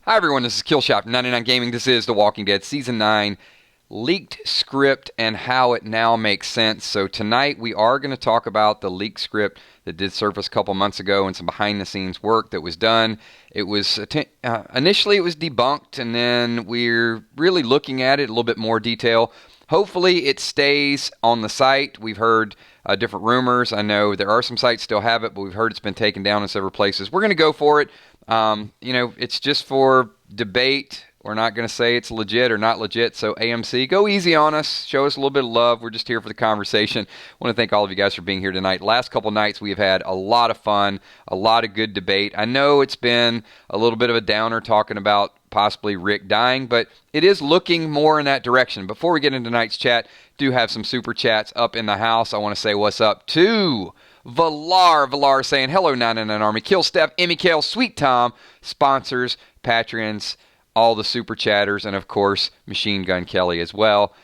Hi everyone, this is Killshot from 99 Gaming. This is The Walking Dead Season 9 leaked script and how it now makes sense. So tonight we are going to talk about the leaked script that did surface a couple months ago and some behind the scenes work that was done. It was initially it was debunked, and then we're really looking at it in a little bit more detail. Hopefully it stays on the site. We've heard different rumors. I know there are some sites still have it, but we've heard it's been taken down in several places. We're going to go for it. It's just for debate. We're not going to say it's legit or not legit. So AMC, go easy on us. Show us a little bit of love. We're just here for the conversation. I want to thank all of you guys for being here tonight. Last couple nights we have had a lot of fun, a lot of good debate. I know it's been a little bit of a downer talking about possibly Rick dying, but it is looking more in that direction. Before we get into tonight's chat, do have some super chats up in the house. I want to say what's up to Valar saying, hello, 99 Army, Kill Steph, Emmy Kale, Sweet Tom, sponsors, patrons, all the super chatters, and of course, Machine Gun Kelly as well.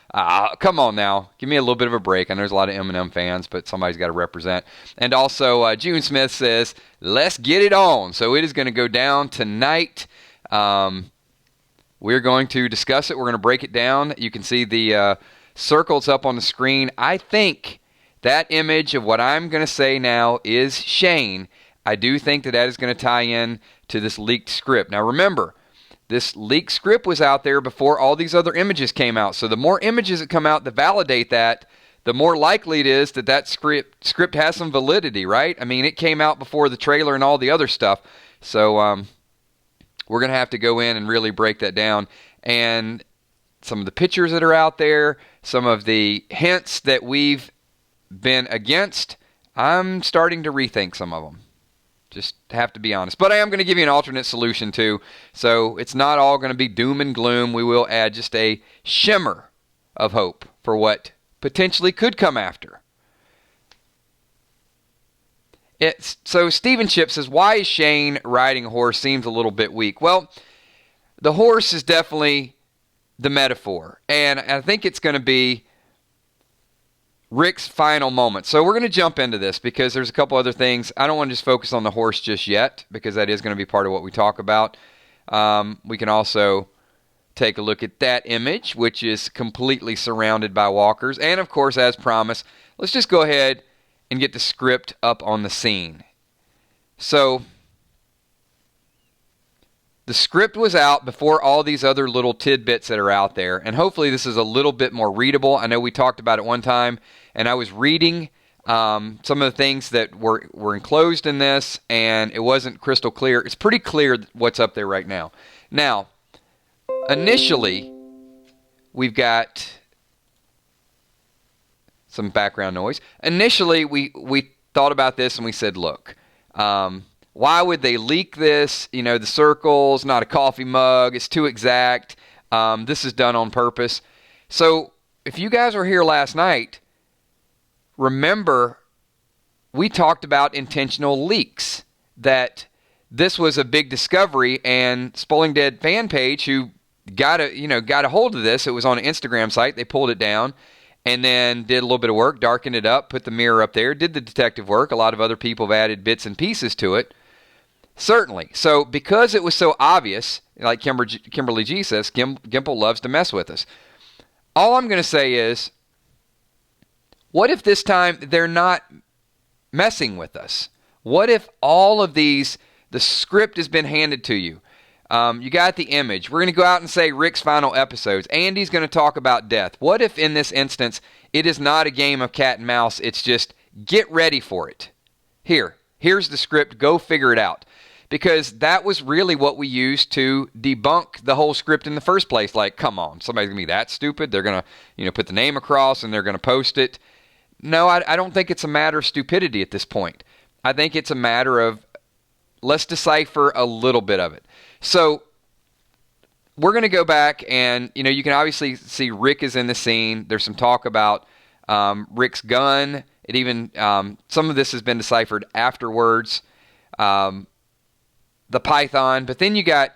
Come on now. Give me a little bit of a break. I know there's a lot of Eminem fans, but somebody's got to represent. And also, June Smith says, let's get it on. So it is going to go down tonight. We're going to discuss it. We're going to break it down. You can see the circles up on the screen. I think that image of what I'm going to say now is Shane. I do think that is going to tie in to this leaked script. Now remember, this leaked script was out there before all these other images came out. So the more images that come out that validate that, the more likely it is that that script has some validity, right? I mean, it came out before the trailer and all the other stuff. So we're going to have to go in and really break that down. And some of the pictures that are out there, some of the hints that we've been against, I'm starting to rethink some of them. Just have to be honest. But I am going to give you an alternate solution too. So it's not all going to be doom and gloom. We will add just a shimmer of hope for what potentially could come after. So Stephen Chip says, why is Shane riding a horse seems a little bit weak? Well, the horse is definitely the metaphor. And I think it's going to be Rick's final moment. So we're going to jump into this because there's a couple other things. I don't want to just focus on the horse just yet because that is going to be part of what we talk about. We can also take a look at that image, which is completely surrounded by walkers. And of course, as promised, let's just go ahead and get the script up on the scene. So the script was out before all these other little tidbits that are out there, and hopefully this is a little bit more readable. I know we talked about it one time, and I was reading some of the things that were enclosed in this, and it wasn't crystal clear. It's pretty clear what's up there right now. Now, initially, we've got some background noise. Initially, we thought about this, and we said, look, why would they leak this? You know, the circle's not a coffee mug. It's too exact. This is done on purpose. So if you guys were here last night, remember we talked about intentional leaks, that this was a big discovery, and Spoiling Dead Fanpage, who got a hold of this, it was on an Instagram site, they pulled it down, and then did a little bit of work, darkened it up, put the mirror up there, did the detective work. A lot of other people have added bits and pieces to it. Certainly. So because it was so obvious, like Kimberly G says, Gimple loves to mess with us. All I'm going to say is, what if this time they're not messing with us? What if all of these, the script has been handed to you? You got the image. We're going to go out and say Rick's final episodes. Andy's going to talk about death. What if in this instance it is not a game of cat and mouse? It's just get ready for it. Here's the script. Go figure it out. Because that was really what we used to debunk the whole script in the first place. Like, come on, somebody's going to be that stupid? They're going to put the name across and they're going to post it. No, I don't think it's a matter of stupidity at this point. I think it's a matter of let's decipher a little bit of it. So we're going to go back and, you can obviously see Rick is in the scene. There's some talk about Rick's gun. It even, some of this has been deciphered afterwards. The python. But then you got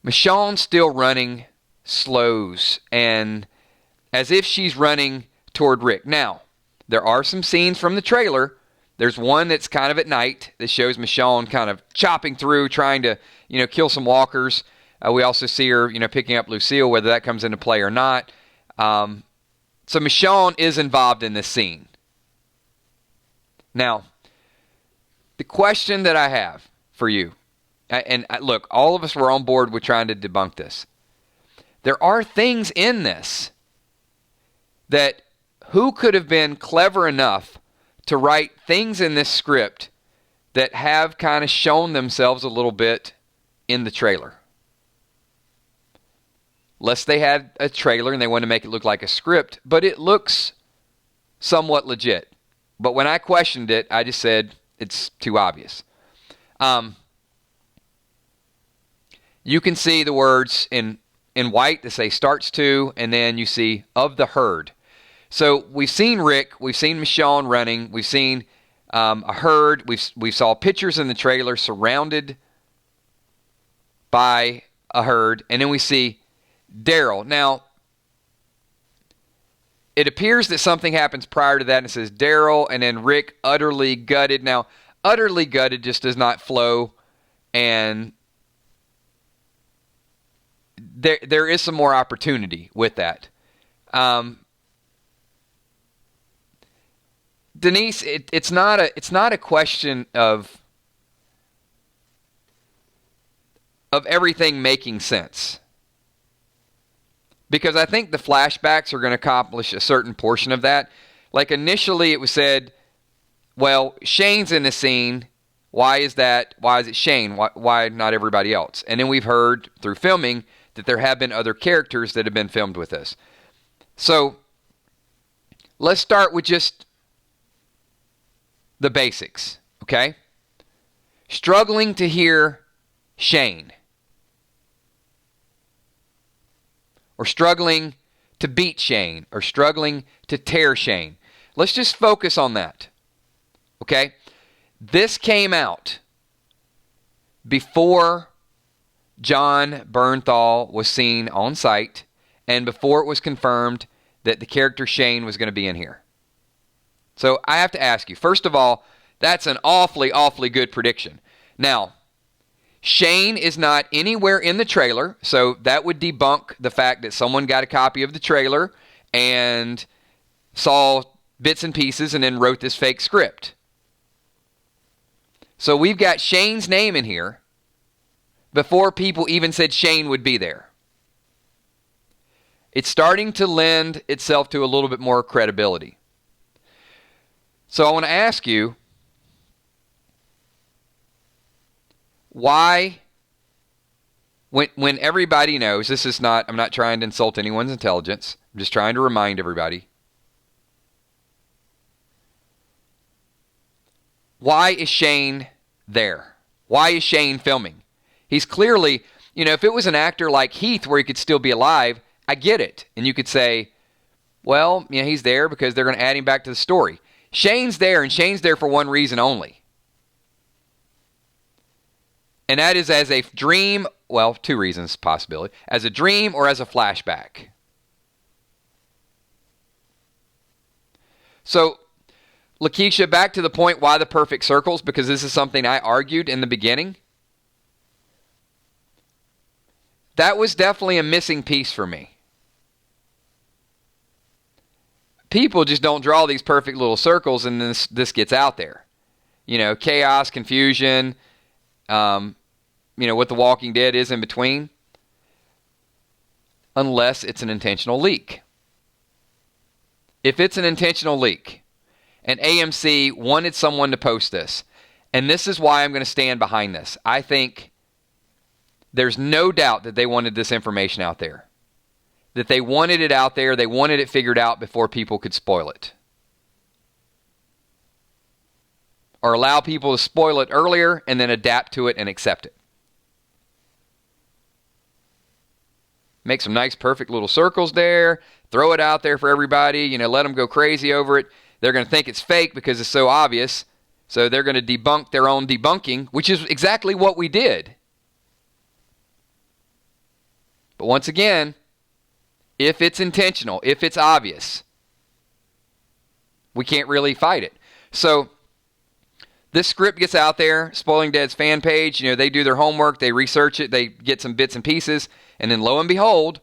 Michonne still running slows and as if she's running toward Rick. Now, there are some scenes from the trailer There's one that's kind of at night that shows Michonne kind of chopping through, trying to, kill some walkers. We also see her, picking up Lucille, whether that comes into play or not. So Michonne is involved in this scene. Now, the question that I have for you, and look, all of us were on board with trying to debunk this. There are things in this that who could have been clever enough to write things in this script that have kind of shown themselves a little bit in the trailer. Lest they had a trailer and they wanted to make it look like a script, but it looks somewhat legit. But when I questioned it, I just said it's too obvious. You can see the words in white that say starts to, and then you see of the herd. So we've seen Rick, we've seen Michonne running, we've seen a herd, we saw pictures in the trailer surrounded by a herd, and then we see Daryl. Now, it appears that something happens prior to that, and it says Daryl, and then Rick utterly gutted. Now, utterly gutted just does not flow, and there is some more opportunity with that. Denise, it's not a question of everything making sense. Because I think the flashbacks are going to accomplish a certain portion of that. Like initially it was said, well, Shane's in the scene. Why is that? Why is it Shane? Why not everybody else? And then we've heard through filming that there have been other characters that have been filmed with us. So let's start with just the basics, okay? Struggling to hear Shane. Or struggling to beat Shane, or struggling to tear Shane. Let's just focus on that, okay? This came out before John Bernthal was seen on site, and before it was confirmed that the character Shane was going to be in here. So I have to ask you, first of all, that's an awfully, awfully good prediction. Now, Shane is not anywhere in the trailer, so that would debunk the fact that someone got a copy of the trailer and saw bits and pieces and then wrote this fake script. So we've got Shane's name in here before people even said Shane would be there. It's starting to lend itself to a little bit more credibility. So I want to ask you, why, when everybody knows, this is not, I'm not trying to insult anyone's intelligence, I'm just trying to remind everybody, why is Shane there? Why is Shane filming? He's clearly, if it was an actor like Heath where he could still be alive, I get it. And you could say, well, he's there because they're going to add him back to the story. Shane's there, and Shane's there for one reason only. And that is as a dream, well, two reasons, possibility. As a dream or as a flashback. So, Lakeisha, back to the point, why the perfect circles, because this is something I argued in the beginning. That was definitely a missing piece for me. People just don't draw these perfect little circles, and this gets out there. Chaos, confusion, what The Walking Dead is in between, unless it's an intentional leak. If it's an intentional leak, and AMC wanted someone to post this, and this is why I'm going to stand behind this. I think there's no doubt that they wanted this information out there. That they wanted it out there, they wanted it figured out before people could spoil it. Or allow people to spoil it earlier and then adapt to it and accept it. Make some nice, perfect little circles there. Throw it out there for everybody. Let them go crazy over it. They're going to think it's fake because it's so obvious. So they're going to debunk their own debunking, which is exactly what we did. But once again, if it's intentional, if it's obvious, we can't really fight it. So this script gets out there, Spoiling Dead's fan page, they do their homework, they research it, they get some bits and pieces, and then lo and behold,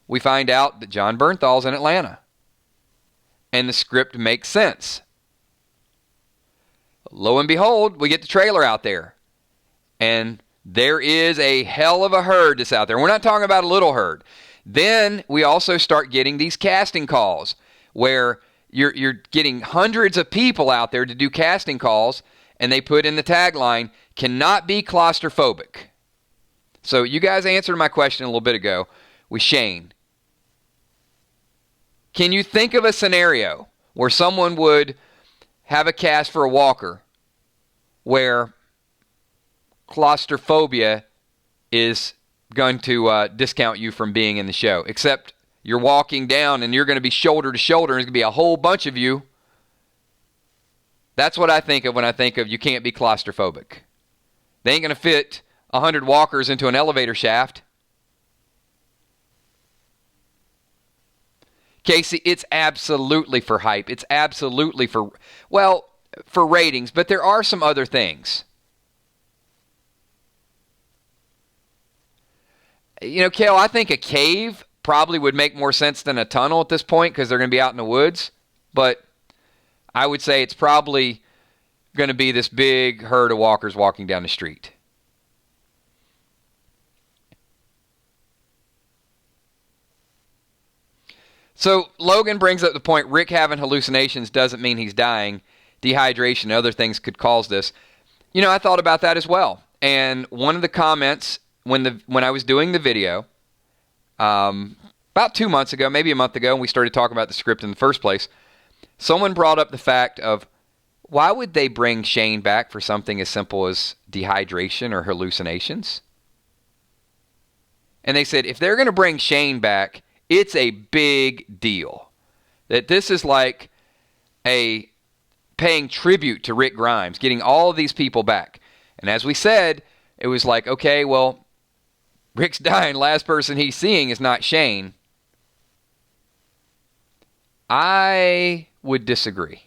we find out that John Bernthal's in Atlanta. And the script makes sense. Lo and behold, we get the trailer out there. And there is a hell of a herd that's out there. We're not talking about a little herd. Then we also start getting these casting calls where you're getting hundreds of people out there to do casting calls, and they put in the tagline, cannot be claustrophobic. So you guys answered my question a little bit ago with Shane. Can you think of a scenario where someone would have a cast for a walker where claustrophobia is going to discount you from being in the show? Except you're walking down and you're going to be shoulder to shoulder, and there's going to be a whole bunch of you. That's what I think of when I think of you can't be claustrophobic. They ain't going to fit 100 walkers into an elevator shaft. Casey, it's absolutely for hype. It's absolutely for ratings, but there are some other things. Kale, I think a cave probably would make more sense than a tunnel at this point because they're going to be out in the woods. But I would say it's probably going to be this big herd of walkers walking down the street. So Logan brings up the point, Rick having hallucinations doesn't mean he's dying. Dehydration and other things could cause this. I thought about that as well. And one of the comments when I was doing the video, about 2 months ago, maybe a month ago, and we started talking about the script in the first place, someone brought up the fact of why would they bring Shane back for something as simple as dehydration or hallucinations? And they said, if they're going to bring Shane back, it's a big deal. That this is like a paying tribute to Rick Grimes, getting all of these people back. And as we said, it was like, okay, well, Rick's dying. Last person he's seeing is not Shane. I would disagree.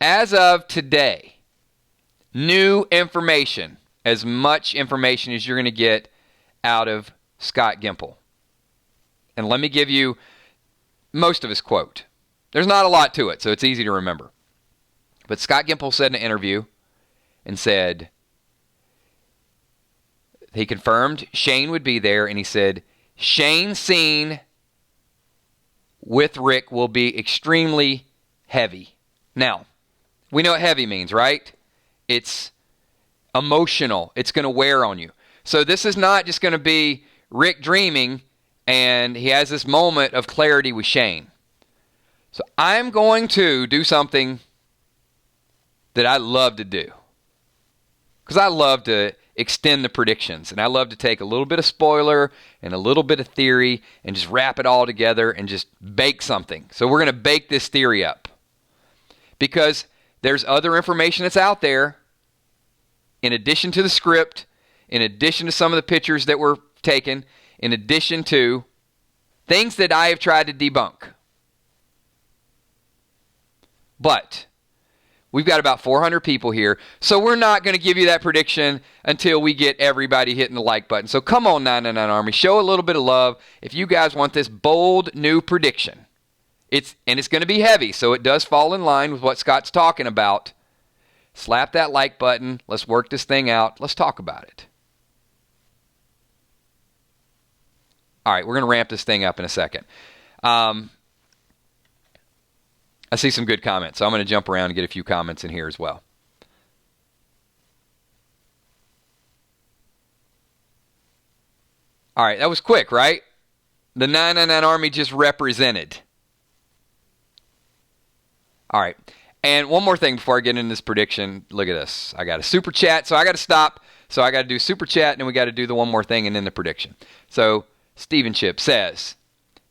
As of today, new information, as much information as you're going to get out of Scott Gimple. And let me give you most of his quote. There's not a lot to it, so it's easy to remember. But Scott Gimple said in an interview and said, he confirmed Shane would be there, and he said, Shane's scene with Rick will be extremely heavy. Now, we know what heavy means, right? It's emotional. It's going to wear on you. So this is not just going to be Rick dreaming, and he has this moment of clarity with Shane. So I'm going to do something that I love to do. Because I love to extend the predictions. And I love to take a little bit of spoiler and a little bit of theory and just wrap it all together and just bake something. So we're going to bake this theory up. Because there's other information that's out there in addition to the script, in addition to some of the pictures that were taken, in addition to things that I have tried to debunk. But we've got about 400 people here, so we're not going to give you that prediction until we get everybody hitting the like button. So come on, 999 Army, show a little bit of love if you guys want this bold new prediction. It's going to be heavy, so it does fall in line with what Scott's talking about. Slap that like button. Let's work this thing out. Let's talk about it. All right, we're going to ramp this thing up in a second. I see some good comments, so I'm going to jump around and get a few comments in here as well. All right, that was quick, right? The 999 Army just represented. All right, and one more thing before I get into this prediction. Look at this. I got a super chat, so I got to stop. So I got to do super chat, and then we got to do the one more thing and then the prediction. So Steven Chip says,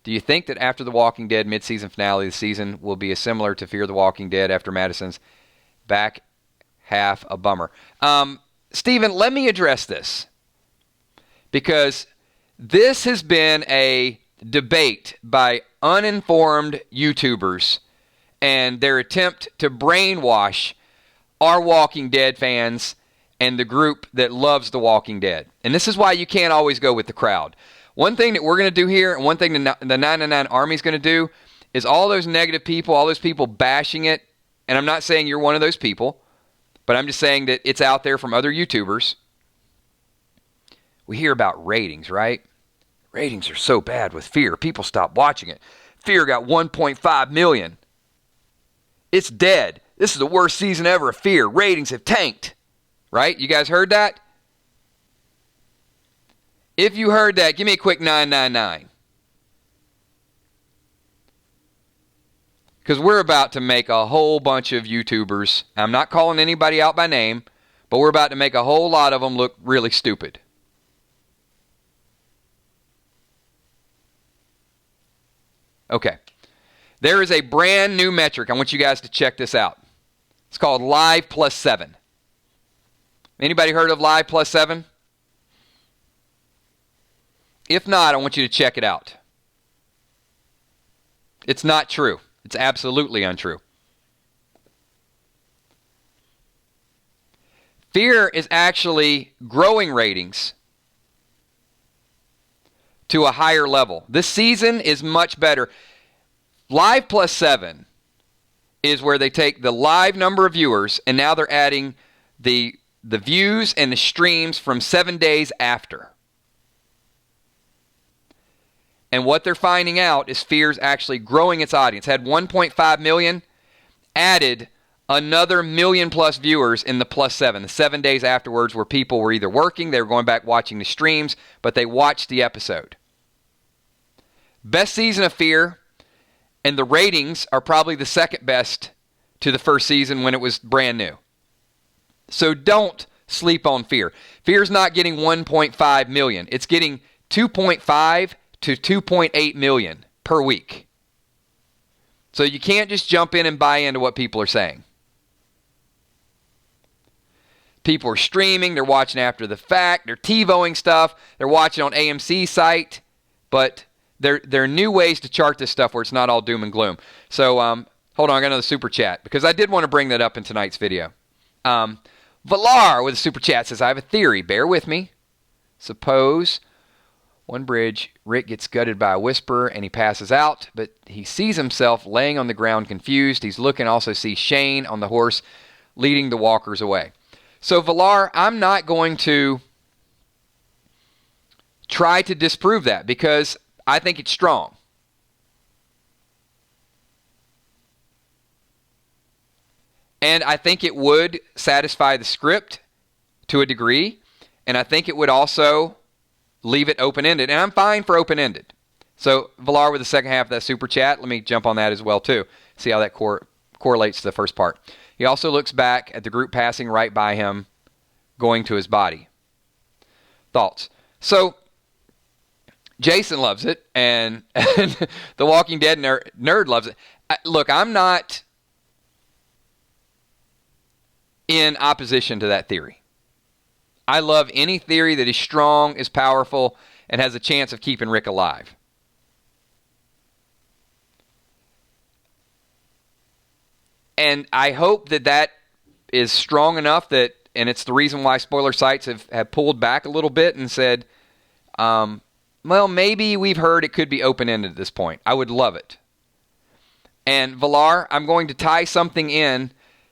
do you think that after the Walking Dead mid-season finale, the season will be as similar to Fear the Walking Dead after Madison's back half a bummer? Steven, let me address this. Because this has been a debate by uninformed YouTubers and their attempt to brainwash our Walking Dead fans and the group that loves The Walking Dead. And this is why you can't always go with the crowd. One thing that we're going to do here, and one thing the 999 Army is going to do, is all those negative people, all those people bashing it, and I'm not saying you're one of those people, but I'm just saying that it's out there from other YouTubers. We hear about ratings, right? Ratings are so bad with Fear. People stop watching it. Fear got 1.5 million. It's dead. This is the worst season ever of Fear. Ratings have tanked. Right? You guys heard that? If you heard that, give me a quick 999. Because we're about to make a whole bunch of YouTubers. I'm not calling anybody out by name, but we're about to make a whole lot of them look really stupid. Okay. There is a brand new metric. I want you guys to check this out. It's called Live Plus 7. Anybody heard of Live Plus 7? If not, I want you to check it out. It's not true. It's absolutely untrue. Fear is actually growing ratings to a higher level. This season is much better. Live Plus 7 is where they take the live number of viewers and now they're adding the views and the streams from 7 days after. And what they're finding out is Fear's actually growing its audience. Had 1.5 million, added another million plus viewers in the plus 7. The 7 days afterwards where people were either working, they were going back watching the streams, but they watched the episode. Best season of Fear, and the ratings are probably the second best to the first season when it was brand new. So don't sleep on Fear. Fear's not getting 1.5 million. It's getting 2.5 to 2.8 million per week. So you can't just jump in and buy into what people are saying. People are streaming, they're watching after the fact, they're TiVoing stuff, they're watching on AMC site, but there are new ways to chart this stuff where it's not all doom and gloom. So hold on, I got another super chat because I did want to bring that up in tonight's video. Valar with a super chat says, I have a theory. Bear with me. Suppose one bridge, Rick gets gutted by a whisper and he passes out, but he sees himself laying on the ground confused. He's looking, also sees Shane on the horse leading the walkers away. So Valar, I'm not going to try to disprove that because I think it's strong. And I think it would satisfy the script to a degree. And I think it would also leave it open-ended. And I'm fine for open-ended. So, Valar with the second half of that super chat, let me jump on that as well, too. See how that correlates to the first part. He also looks back at the group passing right by him, going to his body. Thoughts? So, Jason loves it, and the Walking Dead nerd loves it. Look, I'm not in opposition to that theory. I love any theory that is strong, is powerful, and has a chance of keeping Rick alive. And I hope that that is strong enough that, and it's the reason why spoiler sites have pulled back a little bit and said, well, maybe we've heard it could be open-ended at this point. I would love it. And Valar, I'm going to tie something in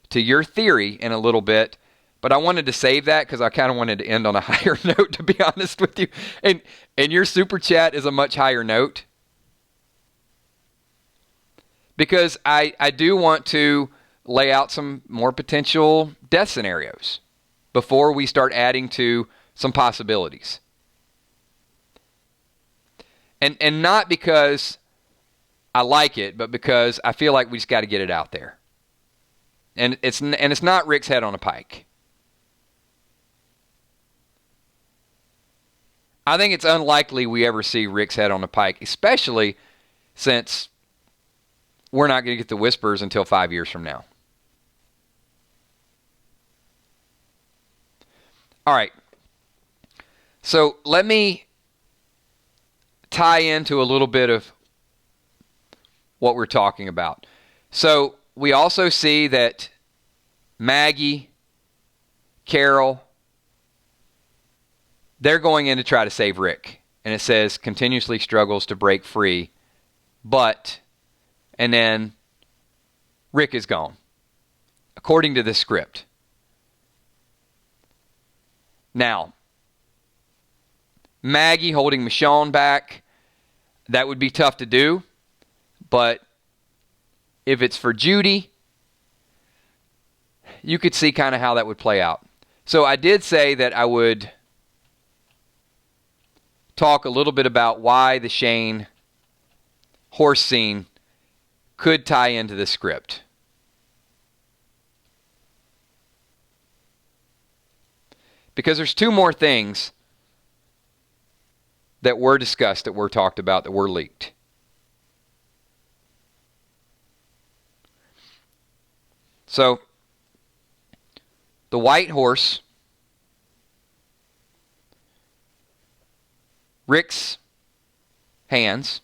to your theory in a little bit, but I wanted to save that because I kind of wanted to end on a higher note, to be honest with you. And your super chat is a much higher note because I do want to lay out some more potential death scenarios before we start adding to some possibilities. And not because I like it, but because I feel like we just got to get it out there. And it's not Rick's head on a pike. I think it's unlikely we ever see Rick's head on a pike, especially since we're not going to get the whispers until 5 years from now. All right. So let me tie into a little bit of what we're talking about. So we also see that Maggie, Carol, they're going in to try to save Rick. And it says, continuously struggles to break free, but, and then Rick is gone, according to the script. Now, Maggie holding Michonne back, that would be tough to do, but if it's for Judy, you could see kind of how that would play out. So I did say that I would talk a little bit about why the Shane horse scene could tie into the script. Because there's two more things that were discussed, that were talked about, that were leaked. So, the white horse, Rick's hands,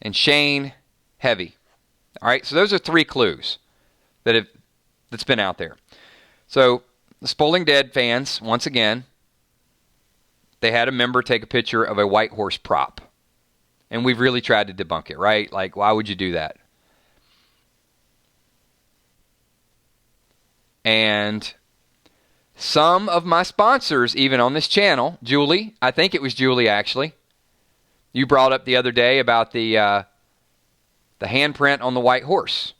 and Shane heavy. All right, so those are three clues that's been out there. So, the Spolling Dead fans, once again, they had a member take a picture of a white horse prop. And we've really tried to debunk it, right? Like, why would you do that? And some of my sponsors, even on this channel, Julie, I think it was Julie actually, you brought up the other day about the handprint on the white horse.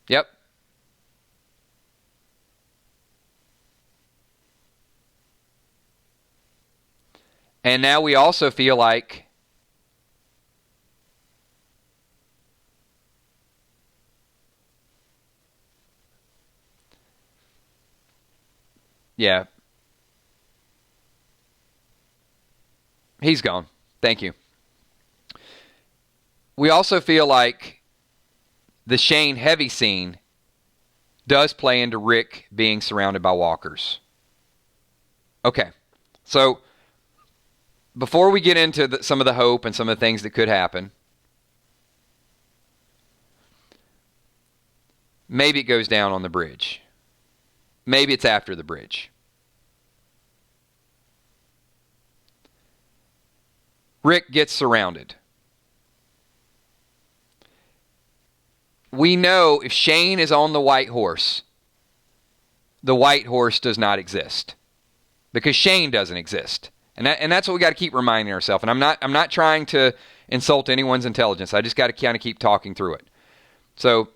Yep. And now we also feel like yeah. He's gone. Thank you. We also feel like the Shane heavy scene does play into Rick being surrounded by walkers. Okay. So before we get into some of the hope and some of the things that could happen, maybe it goes down on the bridge. Maybe it's after the bridge. Rick gets surrounded. We know if Shane is on the white horse does not exist. Because Shane doesn't exist. And that's what we got to keep reminding ourselves. And I'm not trying to insult anyone's intelligence. I just got to kind of keep talking through it. So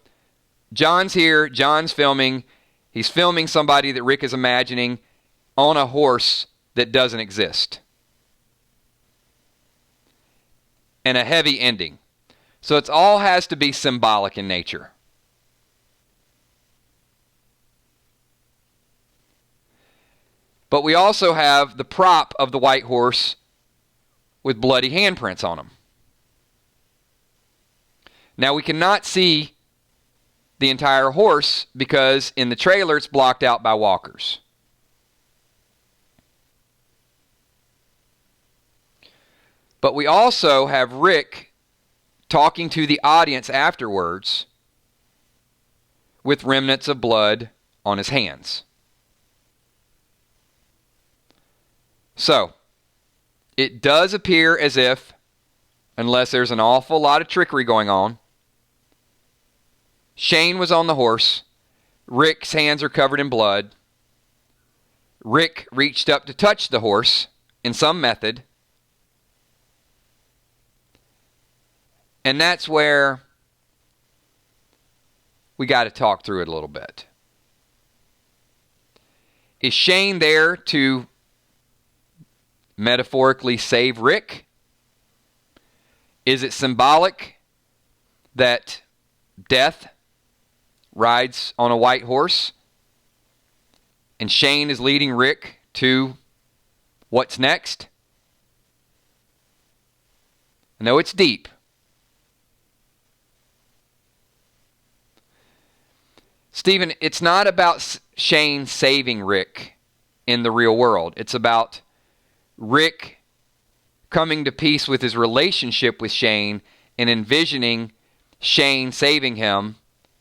John's here. John's filming. He's filming somebody that Rick is imagining on a horse that doesn't exist. And a heavy ending. So it all has to be symbolic in nature. But we also have the prop of the white horse with bloody handprints on him. Now we cannot see the entire horse because in the trailer it's blocked out by walkers. But we also have Rick talking to the audience afterwards with remnants of blood on his hands. So, it does appear as if, unless there's an awful lot of trickery going on, Shane was on the horse, Rick's hands are covered in blood, Rick reached up to touch the horse in some method, and that's where we got to talk through it a little bit. Is Shane there to metaphorically save Rick? Is it symbolic that death rides on a white horse and Shane is leading Rick to what's next? I know it's deep. Stephen, it's not about Shane saving Rick in the real world. It's about Rick coming to peace with his relationship with Shane and envisioning Shane saving him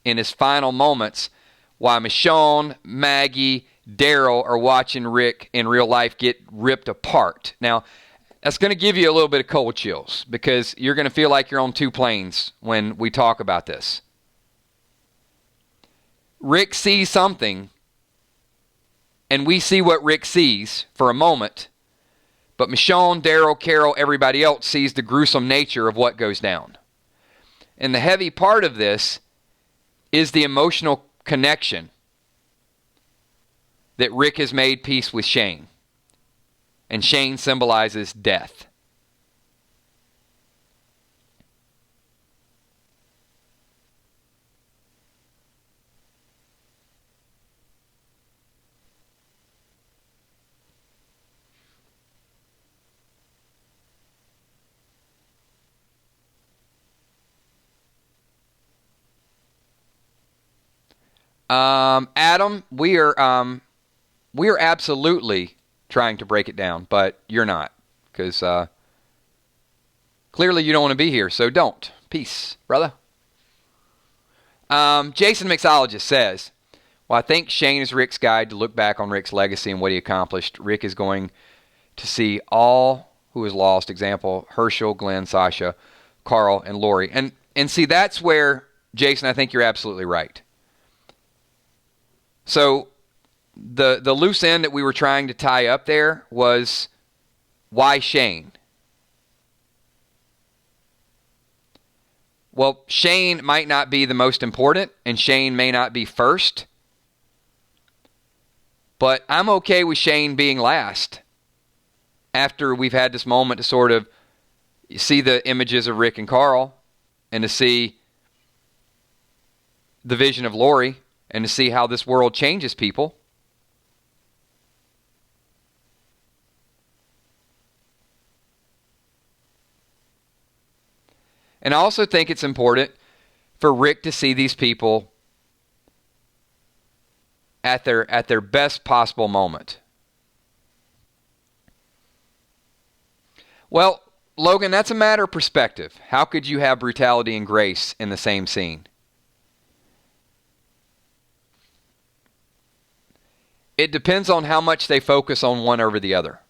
in his final moments while Michonne, Maggie, Daryl are watching Rick in real life get ripped apart. Now, that's going to give you a little bit of cold chills because you're going to feel like you're on two planes when we talk about this. Rick sees something, and we see what Rick sees for a moment, but Michonne, Daryl, Carol, everybody else sees the gruesome nature of what goes down. And the heavy part of this is the emotional connection that Rick has made peace with Shane. And Shane symbolizes death. Adam, we are absolutely trying to break it down, but you're not, because clearly you don't want to be here, so don't. Peace, brother. Jason Mixologist says, well, I think Shane is Rick's guide to look back on Rick's legacy and what he accomplished. Rick is going to see all who is lost. Example, Herschel, Glenn, Sasha, Carl, and Lori. And see, that's where, Jason, I think you're absolutely right. So the loose end that we were trying to tie up there was, why Shane? Well, Shane might not be the most important, and Shane may not be first, but I'm okay with Shane being last after we've had this moment to sort of see the images of Rick and Carl and to see the vision of Lori and to see how this world changes people. And I also think it's important for Rick to see these people at their best possible moment. Well, Logan, that's a matter of perspective. How could you have brutality and grace in the same scene? It depends on how much they focus on one over the other.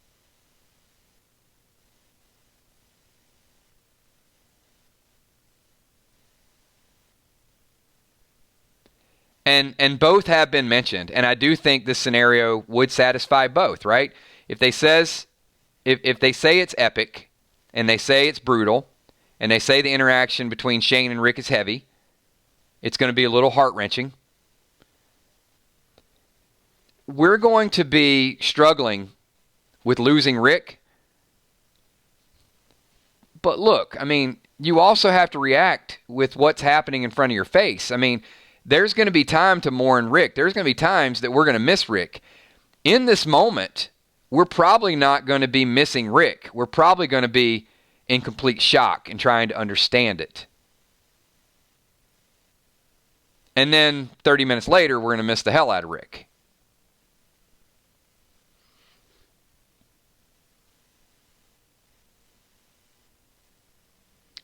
And both have been mentioned, and I do think this scenario would satisfy both, right? If they say it's epic, and they say it's brutal, and they say the interaction between Shane and Rick is heavy, it's going to be a little heart-wrenching. We're going to be struggling with losing Rick. But look, I mean, you also have to react with what's happening in front of your face. I mean, there's going to be time to mourn Rick. There's going to be times that we're going to miss Rick. In this moment, we're probably not going to be missing Rick. We're probably going to be in complete shock and trying to understand it. And then 30 minutes later, we're going to miss the hell out of Rick.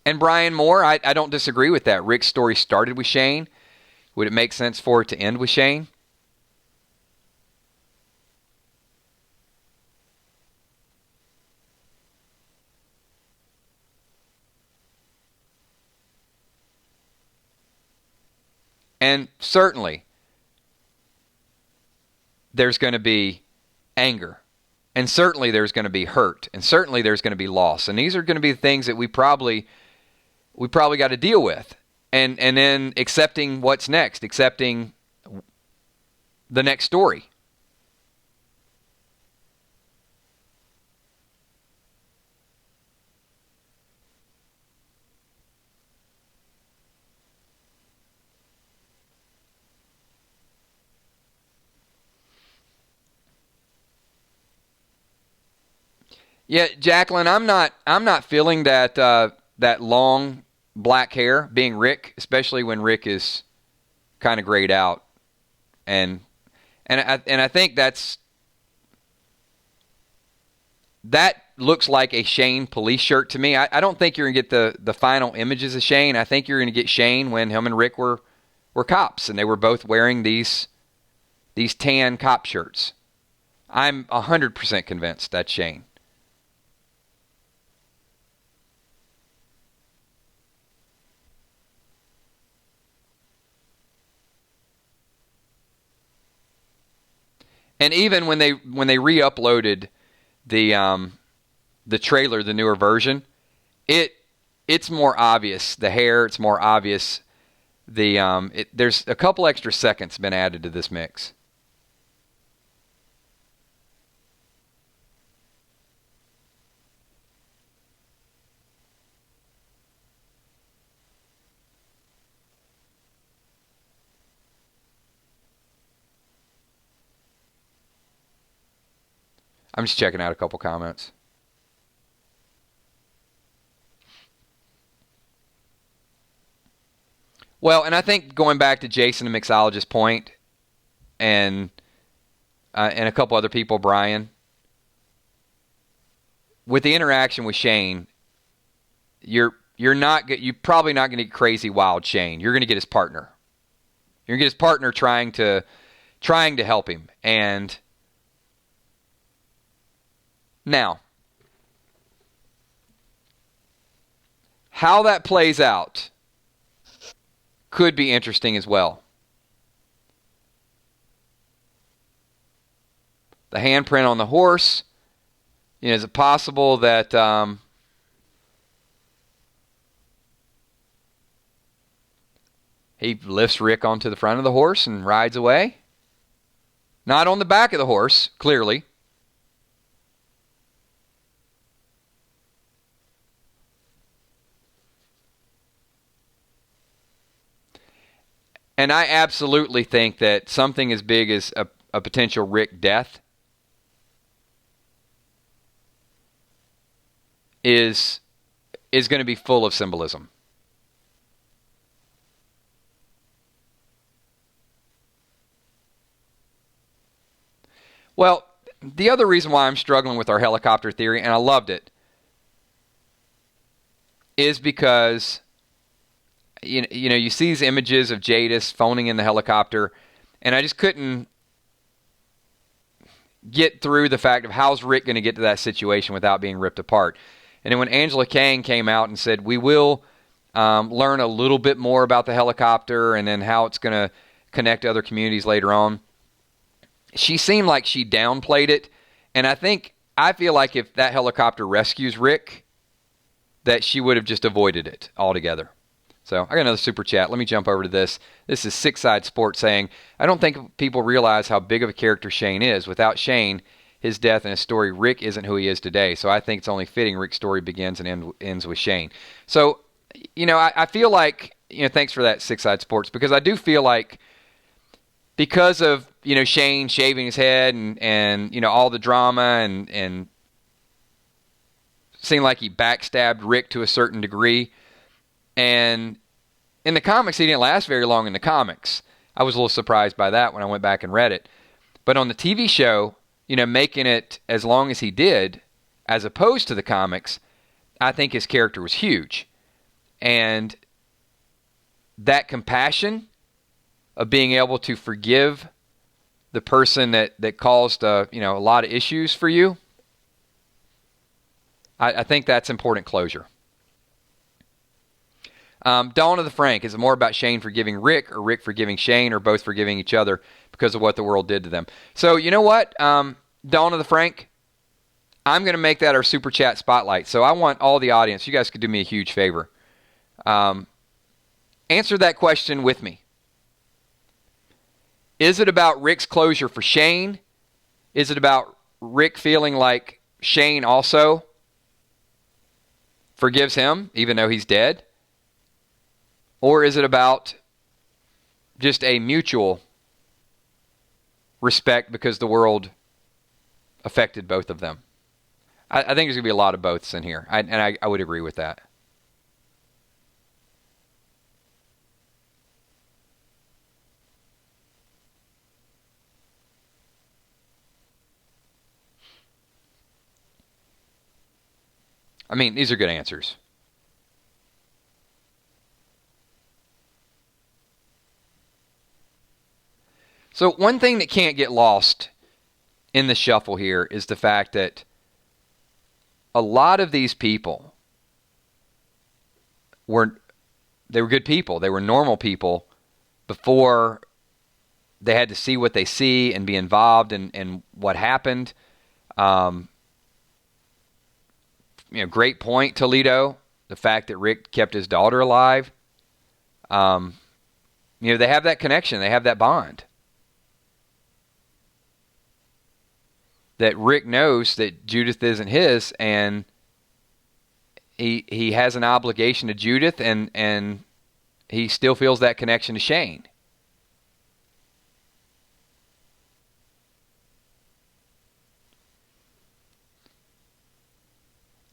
And Brian Moore, I don't disagree with that. Rick's story started with Shane. Would it make sense for it to end with Shane? And certainly, there's going to be anger. And certainly there's going to be hurt. And certainly there's going to be loss. And these are going to be the things that we probably got to deal with. And then accepting what's next, accepting the next story. Yeah, Jacqueline, I'm not feeling that that long black hair being Rick, especially when Rick is kind of grayed out, and I think that's that looks like a Shane police shirt to me. I don't think you're going to get the final images of Shane. I think you're going to get Shane when him and Rick were cops, and they were both wearing these tan cop shirts. I'm 100% convinced that's Shane. And even when they re-uploaded the trailer, the newer version, it's more obvious. The hair, it's more obvious. There's a couple extra seconds been added to this mix. I'm just checking out a couple comments. Well, and I think going back to Jason, the mixologist's point, and a couple other people, Brian, with the interaction with Shane, you're probably not going to get crazy wild Shane. You're going to get his partner. You're going to get his partner trying to help him. And now, how that plays out could be interesting as well. The handprint on the horse. Is it possible that he lifts Rick onto the front of the horse and rides away? Not on the back of the horse, clearly. And I absolutely think that something as big as a potential Rick death is going to be full of symbolism. Well, the other reason why I'm struggling with our helicopter theory, and I loved it, is because you see these images of Jadis phoning in the helicopter, and I just couldn't get through the fact of how's Rick going to get to that situation without being ripped apart. And then when Angela Kang came out and said, we will learn a little bit more about the helicopter and then how it's going to connect to other communities later on, she seemed like she downplayed it. And I feel like if that helicopter rescues Rick, that she would have just avoided it altogether. So I got another super chat. Let me jump over to this. This is Six Side Sports saying, I don't think people realize how big of a character Shane is. Without Shane, his death and his story, Rick isn't who he is today. So I think it's only fitting Rick's story begins and ends with Shane. So, I feel like, thanks for that, Six Side Sports, because I do feel like because of, Shane shaving his head and all the drama and seemed like he backstabbed Rick to a certain degree. And in the comics, he didn't last very long in the comics. I was a little surprised by that when I went back and read it. But on the TV show, making it as long as he did, as opposed to the comics, I think his character was huge. And that compassion of being able to forgive the person that caused a lot of issues for you, I think that's important closure. Dawn of the Frank, is it more about Shane forgiving Rick or Rick forgiving Shane or both forgiving each other because of what the world did to them? So you know what, Dawn of the Frank, I'm going to make that our super chat spotlight. So I want all the audience, you guys could do me a huge favor. Answer that question with me. Is it about Rick's closure for Shane? Is it about Rick feeling like Shane also forgives him even though he's dead? Or is it about just a mutual respect because the world affected both of them? I think there's going to be a lot of boths in here. I would agree with that. I mean, these are good answers. So one thing that can't get lost in the shuffle here is the fact that a lot of these people were good people. They were normal people before they had to see what they see and be involved in what happened. Great point, Toledo. The fact that Rick kept his daughter alive. They have that connection. They have that bond. That Rick knows that Judith isn't his, and he has an obligation to Judith, and he still feels that connection to Shane.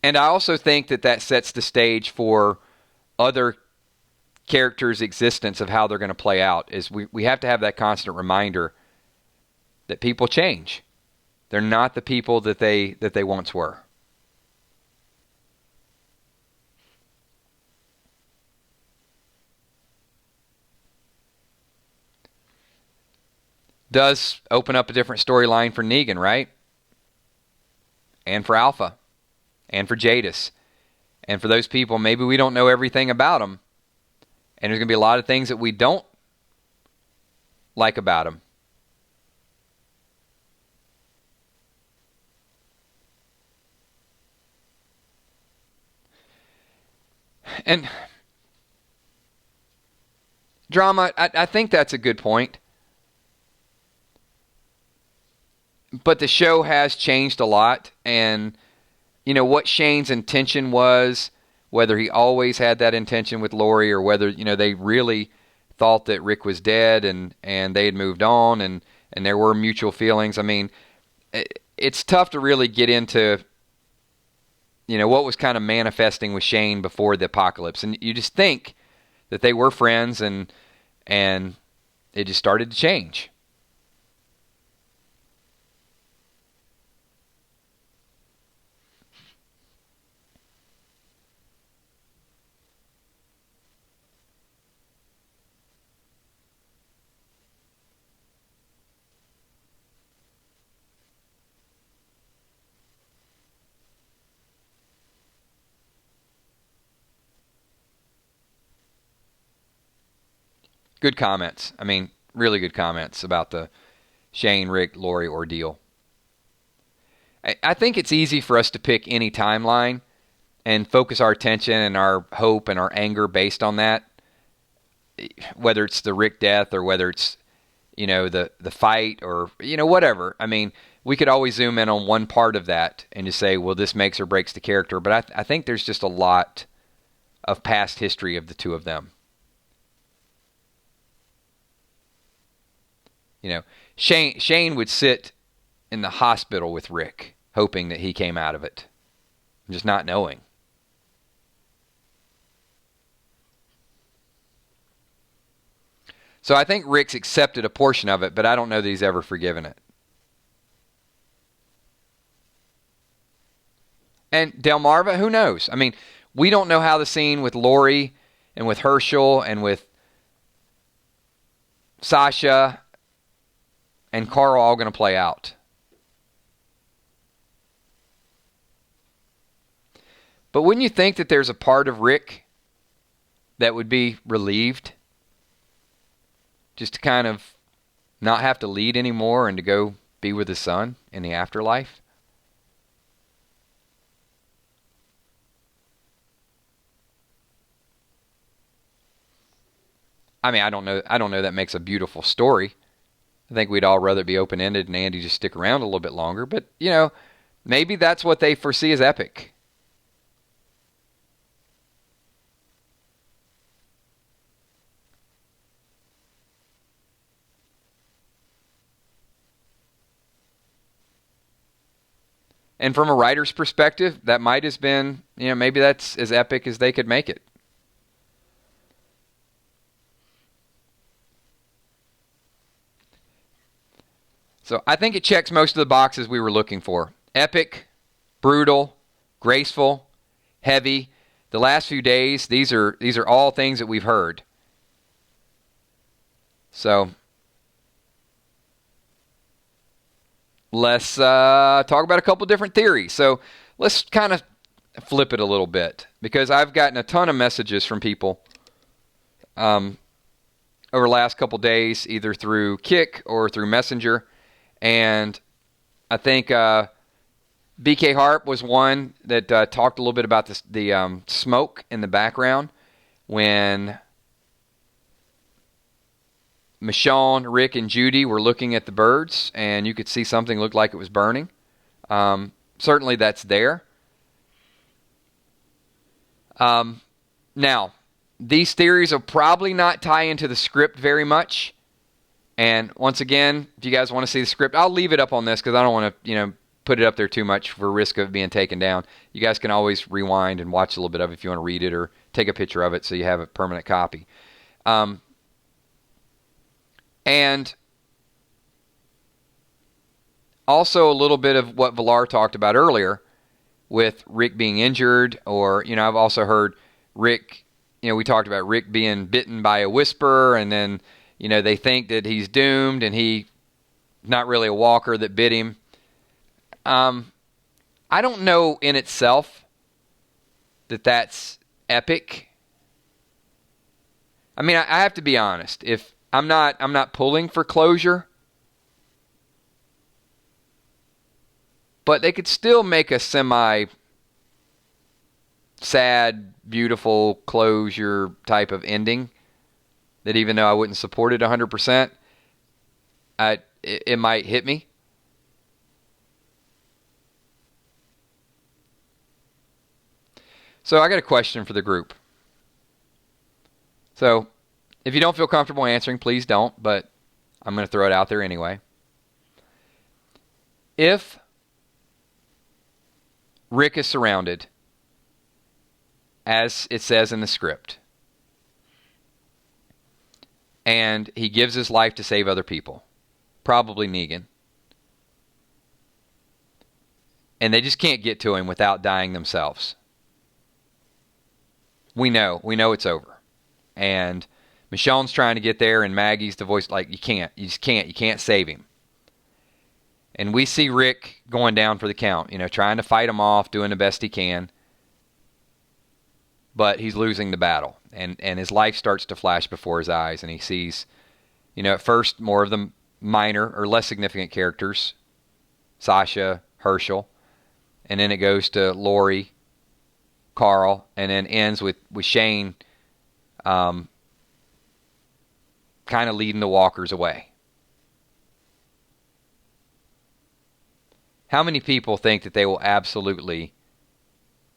And I also think that sets the stage for other characters' existence of how they're going to play out. Is we have to have that constant reminder that people change. They're not the people that they once were. Does open up a different storyline for Negan, right? And for Alpha. And for Jadis. And for those people, maybe we don't know everything about them. And there's going to be a lot of things that we don't like about them. And drama, I think that's a good point. But the show has changed a lot. And, what Shane's intention was, whether he always had that intention with Lori or whether, they really thought that Rick was dead and they had moved on and there were mutual feelings. I mean, it's tough to really get into what was kind of manifesting with Shane before the apocalypse. And you just think that they were friends and it just started to change. Good comments. I mean, really good comments about the Shane, Rick, Lori ordeal. I think it's easy for us to pick any timeline and focus our attention and our hope and our anger based on that. Whether it's the Rick death or whether it's, the fight or, whatever. I mean, we could always zoom in on one part of that and just say, well, this makes or breaks the character. But I think there's just a lot of past history of the two of them. Shane would sit in the hospital with Rick, hoping that he came out of it, just not knowing. So I think Rick's accepted a portion of it, but I don't know that he's ever forgiven it. And Delmarva, who knows? I mean, we don't know how the scene with Lori and with Herschel and with Sasha and Carl all going to play out. But wouldn't you think that there's a part of Rick that would be relieved? Just to kind of not have to lead anymore and to go be with his son in the afterlife? I mean, I don't know that makes a beautiful story. I think we'd all rather be open-ended and Andy just stick around a little bit longer. But, maybe that's what they foresee as epic. And from a writer's perspective, that might have been, maybe that's as epic as they could make it. So I think it checks most of the boxes we were looking for. Epic, brutal, graceful, heavy. The last few days, these are all things that we've heard. So let's talk about a couple different theories. So let's kind of flip it a little bit, because I've gotten a ton of messages from people over the last couple days, either through Kick or through Messenger. And I think BK Harp was one that talked a little bit about the smoke in the background when Michonne, Rick, and Judy were looking at the birds, and you could see something looked like it was burning. Certainly that's there. Now, these theories will probably not tie into the script very much. And once again, if you guys want to see the script, I'll leave it up on this because I don't want to, put it up there too much for risk of it being taken down. You guys can always rewind and watch a little bit of it if you want to read it or take a picture of it so you have a permanent copy. And also a little bit of what Villar talked about earlier with Rick being injured, or, I've also heard Rick, we talked about Rick being bitten by a whisper, and then, they think that he's doomed and he's not really a walker that bit him. I don't know in itself that that's epic. I mean, I have to be honest. If I'm not pulling for closure, but they could still make a semi-sad, beautiful closure type of ending that, even though I wouldn't support it 100%, it might hit me. So I got a question for the group. So if you don't feel comfortable answering, please don't, but I'm going to throw it out there anyway. If Rick is surrounded, as it says in the script, and he gives his life to save other people, probably Negan, and they just can't get to him without dying themselves, we know it's over. And Michonne's trying to get there, and Maggie's the voice, like, you can't save him. And we see Rick going down for the count, trying to fight him off, doing the best he can. But he's losing the battle. And his life starts to flash before his eyes, and he sees, at first more of the minor or less significant characters, Sasha, Herschel, and then it goes to Lori, Carl, and then ends with Shane kind of leading the walkers away. How many people think that they will absolutely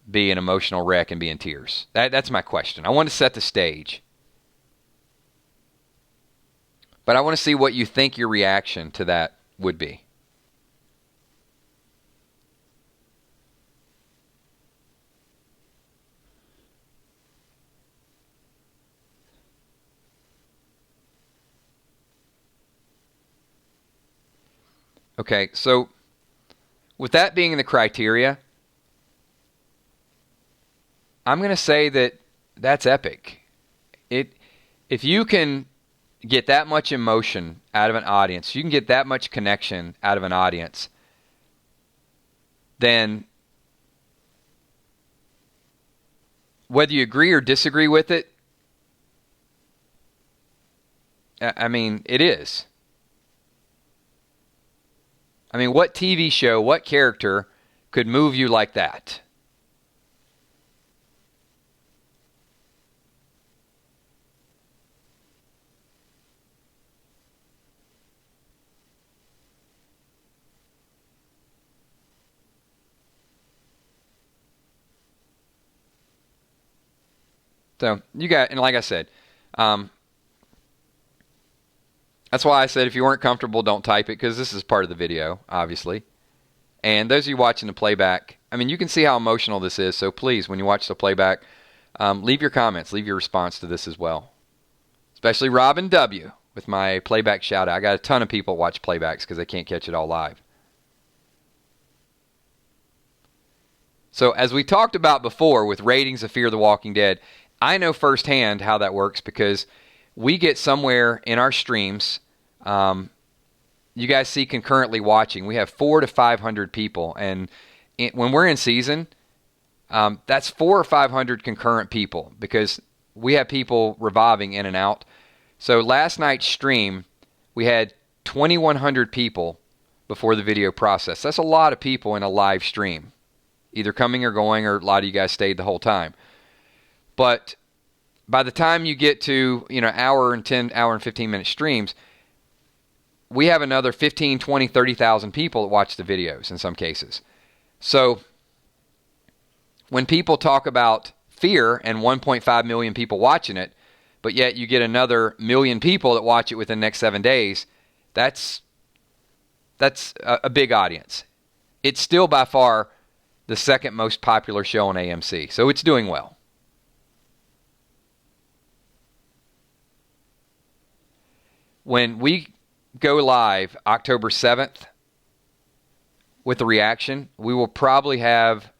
be an emotional wreck and be in tears? That's my question. I want to set the stage. But I want to see what you think your reaction to that would be. Okay, so with that being the criteria, I'm going to say that that's epic. If you can get that much emotion out of an audience, you can get that much connection out of an audience, then whether you agree or disagree with it, I mean, it is. I mean, what TV show, what character could move you like that? So, and like I said, that's why I said if you weren't comfortable, don't type it, because this is part of the video, obviously. And those of you watching the playback, I mean, you can see how emotional this is, so please, when you watch the playback, leave your comments, leave your response to this as well. Especially Robin W. with my playback shout-out. I got a ton of people watch playbacks because they can't catch it all live. So as we talked about before with ratings of Fear the Walking Dead, I know firsthand how that works because we get somewhere in our streams. You guys see concurrently watching. We have 400 to 500 people, and when we're in season, that's 400 or 500 concurrent people because we have people reviving in and out. So last night's stream, we had 2,100 people before the video process. That's a lot of people in a live stream, either coming or going, or a lot of you guys stayed the whole time. But by the time you get to, hour and 15 minute streams, we have another 15, 20, 30,000 people that watch the videos in some cases. So when people talk about Fear and 1.5 million people watching it, but yet you get another million people that watch it within the next 7 days, that's a big audience. It's still by far the second most popular show on AMC, so it's doing well. When we go live October 7th with the reaction, we will probably have,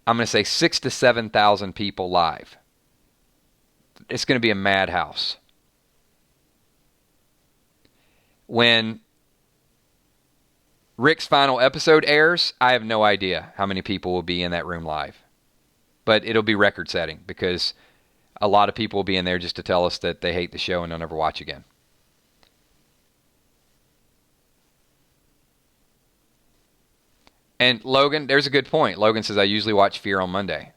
I'm going to say, 6,000 to 7,000 people live. It's going to be a madhouse. When Rick's final episode airs, I have no idea how many people will be in that room live. But it'll be record-setting because a lot of people will be in there just to tell us that they hate the show and they'll never watch again. And Logan, there's a good point. Logan says, I usually watch Fear on Monday.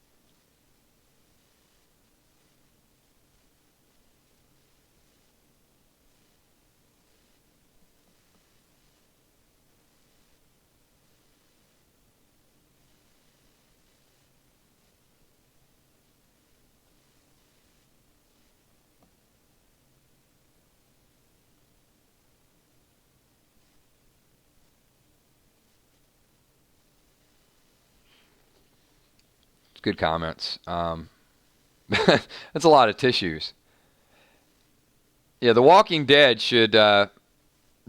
Good comments. That's a lot of tissues. Yeah, The Walking Dead should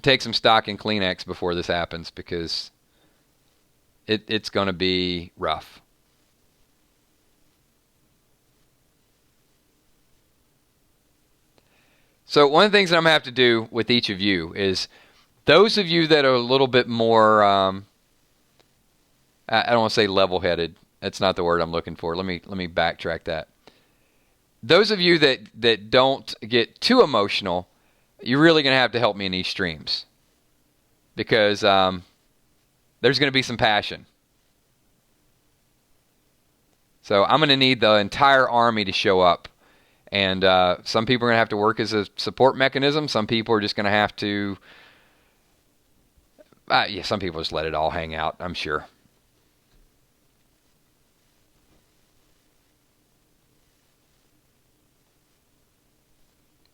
take some stock in Kleenex before this happens because it's going to be rough. So one of the things that I'm going to have to do with each of you is those of you that are a little bit more, I don't want to say level-headed. That's not the word I'm looking for. Let me backtrack that. Those of you that don't get too emotional, you're really going to have to help me in these streams because there's going to be some passion. So I'm going to need the entire army to show up. And some people are going to have to work as a support mechanism. Some people are just going to have to... some people just let it all hang out, I'm sure.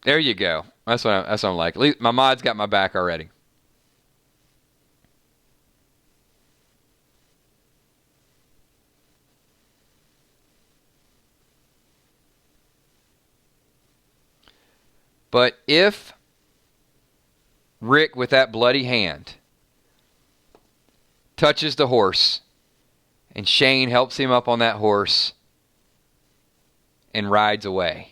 There you go. That's what I'm like. At least my mod's got my back already. But if Rick, with that bloody hand, touches the horse, and Shane helps him up on that horse and rides away,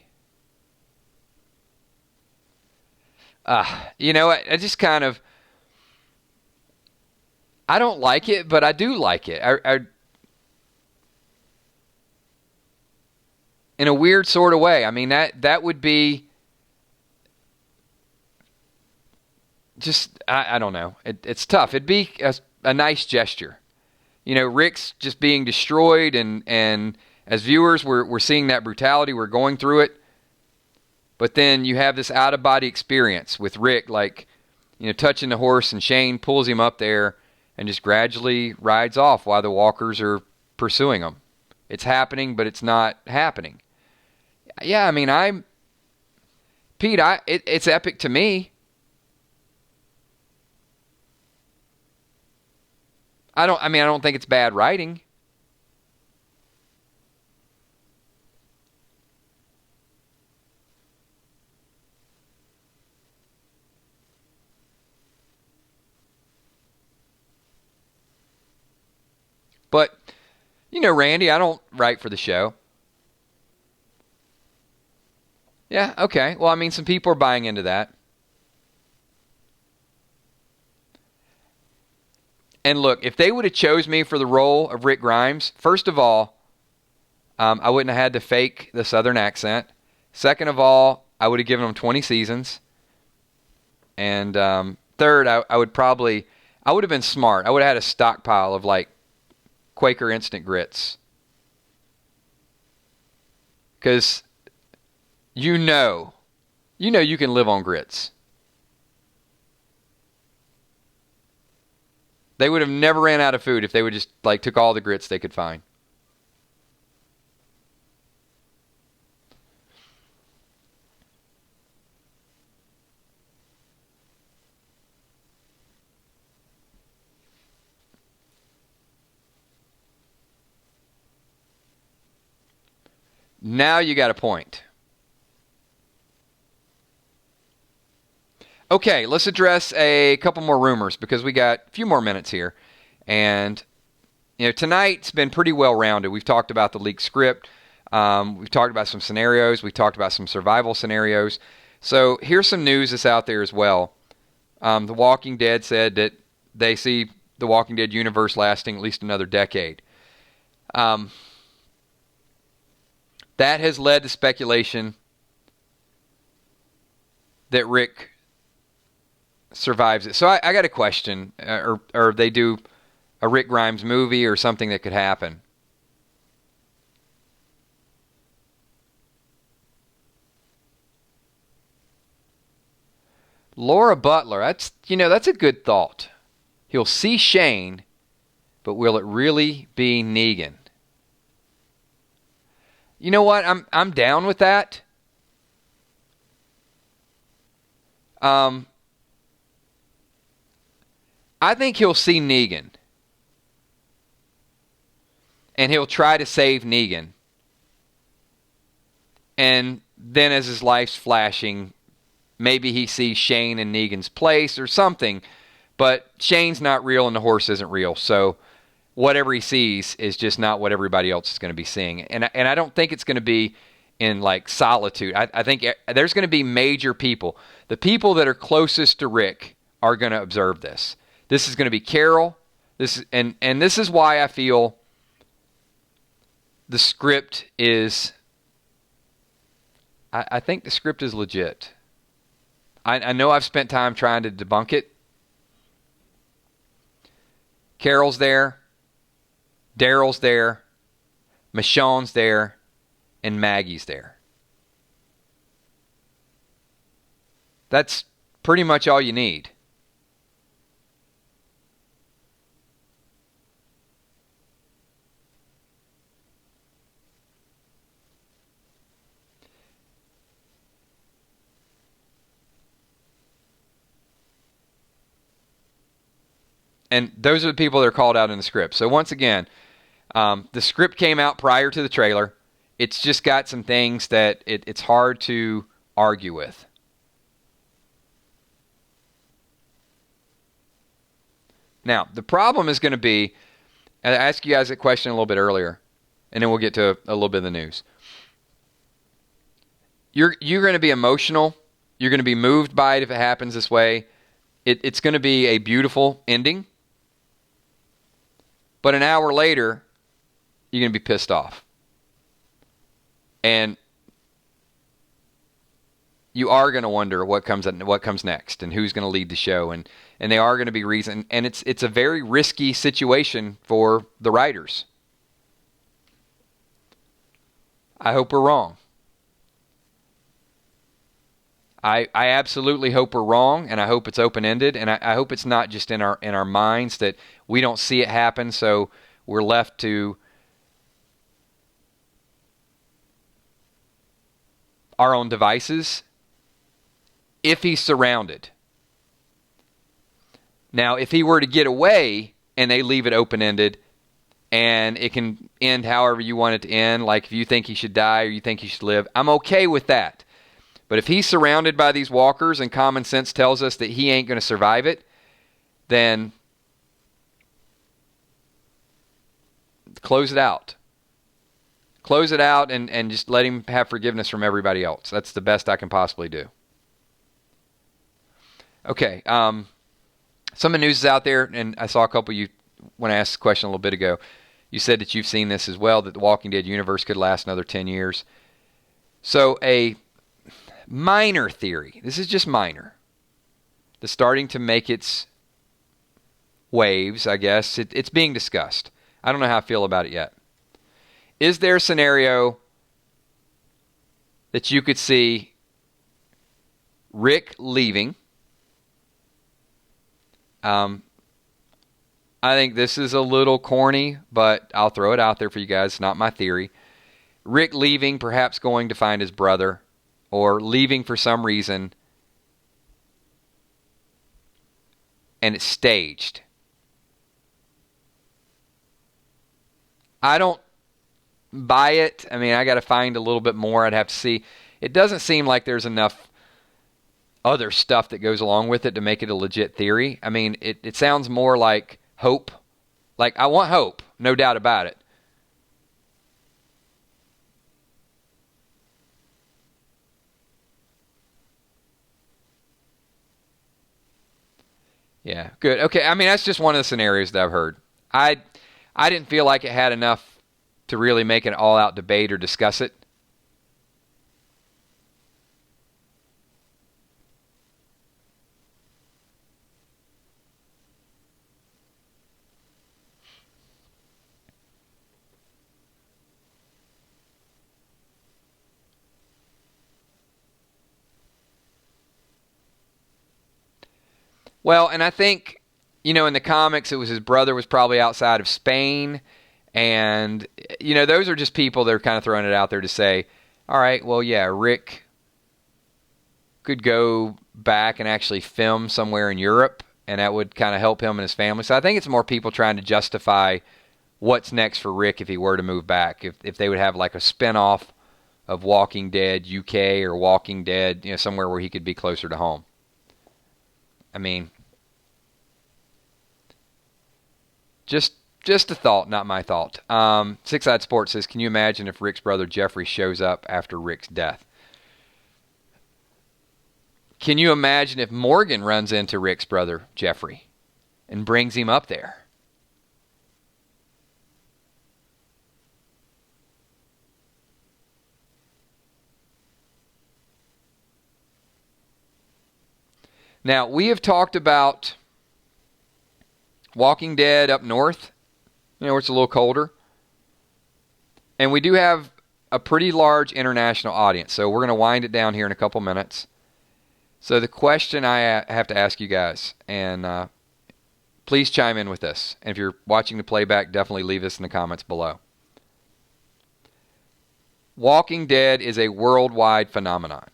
I just kind of, I don't like it, but I do like it. I in a weird sort of way. I mean, that would be just, I don't know. It's tough. It'd be a nice gesture. Rick's just being destroyed, and as viewers, we're seeing that brutality. We're going through it. But then you have this out-of-body experience with Rick, touching the horse, and Shane pulls him up there and just gradually rides off while the walkers are pursuing him. It's happening, but it's not happening. Yeah, I mean, Pete, it's epic to me. I don't think it's bad writing. But You know, Randy, I don't write for the show. Yeah, okay. Well, I mean, some people are buying into that. And look, if they would have chose me for the role of Rick Grimes, first of all, I wouldn't have had to fake the Southern accent. Second of all, I would have given them 20 seasons. And third, I would have been smart. I would have had a stockpile of like Quaker instant grits. Because you know you can live on grits. They would have never ran out of food if they would just like took all the grits they could find. Now you got a point. Okay, let's address a couple more rumors because we got a few more minutes here. And, tonight's been pretty well rounded. We've talked about the leaked script. We've talked about some scenarios. We've talked about some survival scenarios. So here's some news that's out there as well. The Walking Dead said that they see the Walking Dead universe lasting at least another decade. That has led to speculation that Rick survives it. So I got a question. Or they do a Rick Grimes movie or something that could happen. Laura Butler, that's a good thought. He'll see Shane, but will it really be Negan? You know what? I'm down with that. I think he'll see Negan. And he'll try to save Negan. And then as his life's flashing, maybe he sees Shane in Negan's place or something. But Shane's not real and the horse isn't real. So whatever he sees is just not what everybody else is going to be seeing. And I don't think it's going to be in like solitude. I think there's going to be major people. The people that are closest to Rick are going to observe this. This is going to be Carol. This is why I feel the script is. I think the script is legit. I know I've spent time trying to debunk it. Carol's there. Daryl's there. Michonne's there. And Maggie's there. That's pretty much all you need. And those are the people that are called out in the script. So once again, the script came out prior to the trailer. It's just got some things that it's hard to argue with. Now, the problem is going to be, I asked you guys that question a little bit earlier, and then we'll get to a little bit of the news. You're going to be emotional. You're going to be moved by it if it happens this way. It's going to be a beautiful ending. But an hour later, you're going to be pissed off. And you are going to wonder what comes next and who's going to lead the show. And they are going to be reason. And it's a very risky situation for the writers. I hope we're wrong. I absolutely hope we're wrong, and I hope it's open-ended, and I hope it's not just in our minds that we don't see it happen, so we're left to our own devices. If he's surrounded. Now, if he were to get away and they leave it open-ended, and it can end however you want it to end, like if you think he should die or you think he should live, I'm okay with that. But if he's surrounded by these walkers and common sense tells us that he ain't going to survive it, then close it out. Close it out and just let him have forgiveness from everybody else. That's the best I can possibly do. Okay. Some of the news is out there, and I saw a couple of you, when I asked the question a little bit ago, you said that you've seen this as well, that the Walking Dead universe could last another 10 years. So a minor theory, this is just minor, that's starting to make its waves, I guess. It's being discussed. I don't know how I feel about it yet. Is there a scenario that you could see Rick leaving? I think this is a little corny, but I'll throw it out there for you guys. It's not my theory. Rick leaving, perhaps going to find his brother, or leaving for some reason, and it's staged. I don't buy it. I mean, I got to find a little bit more. I'd have to see. It doesn't seem like there's enough other stuff that goes along with it to make it a legit theory. I mean, it sounds more like hope. Like, I want hope, no doubt about it. Yeah, good. Okay, I mean, that's just one of the scenarios that I've heard. I didn't feel like it had enough to really make an all-out debate or discuss it. Well, and I think, in the comics, it was his brother was probably outside of Spain. And, those are just people that are kind of throwing it out there to say, all right, well, yeah, Rick could go back and actually film somewhere in Europe, and that would kind of help him and his family. So I think it's more people trying to justify what's next for Rick if he were to move back. If they would have like a spinoff of Walking Dead UK or Walking Dead, somewhere where he could be closer to home. I mean, just a thought, not my thought. Six Eyed Sports says, can you imagine if Rick's brother Jeffrey shows up after Rick's death? Can you imagine if Morgan runs into Rick's brother Jeffrey and brings him up there? Now, we have talked about Walking Dead up north, where it's a little colder. And we do have a pretty large international audience, so we're going to wind it down here in a couple minutes. So the question I have to ask you guys, and please chime in with this. And if you're watching the playback, definitely leave this in the comments below. Walking Dead is a worldwide phenomenon.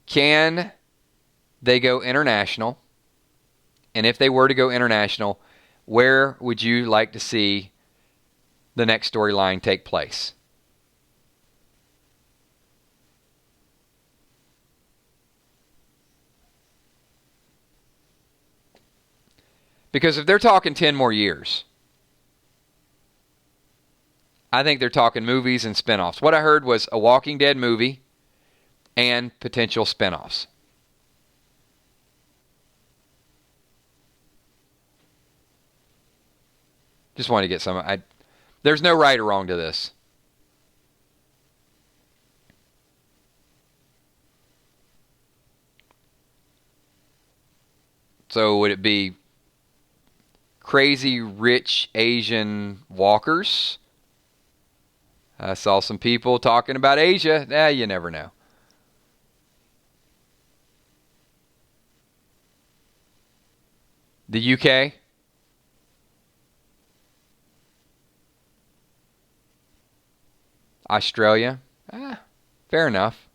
Can they go international? And if they were to go international, where would you like to see the next storyline take place? Because if they're talking 10 more years, I think they're talking movies and spinoffs. What I heard was a Walking Dead movie and potential spinoffs. Just wanted to get some. There's no right or wrong to this. So would it be crazy rich Asian walkers? I saw some people talking about Asia. You never know. The UK? Australia? Fair enough.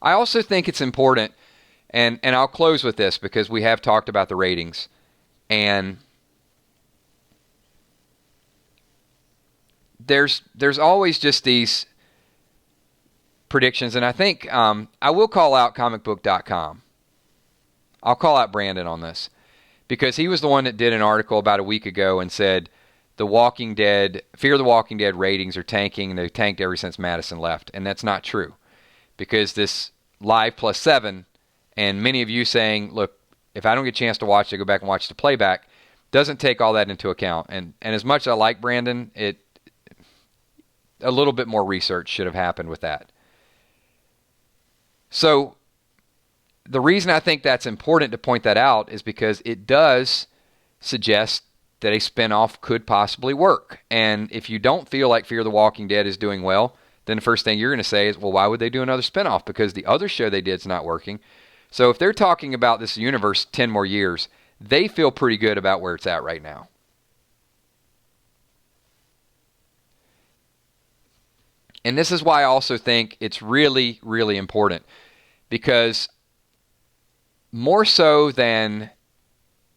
I also think it's important, And I'll close with this because we have talked about the ratings. And there's always just these predictions. And I think I will call out comicbook.com. I'll call out Brandon on this because he was the one that did an article about a week ago and said the Walking Dead, Fear the Walking Dead ratings are tanking, and they've tanked ever since Madison left. And that's not true because this live +7 and many of you saying, look, if I don't get a chance to watch it, go back and watch the playback, doesn't take all that into account. And as much as I like Brandon, a little bit more research should have happened with that. So the reason I think that's important to point that out is because it does suggest that a spinoff could possibly work. And if you don't feel like Fear the Walking Dead is doing well, then the first thing you're going to say is, well, why would they do another spinoff? Because the other show they did is not working. So if they're talking about this universe 10 more years, they feel pretty good about where it's at right now. And this is why I also think it's really, really important. Because more so than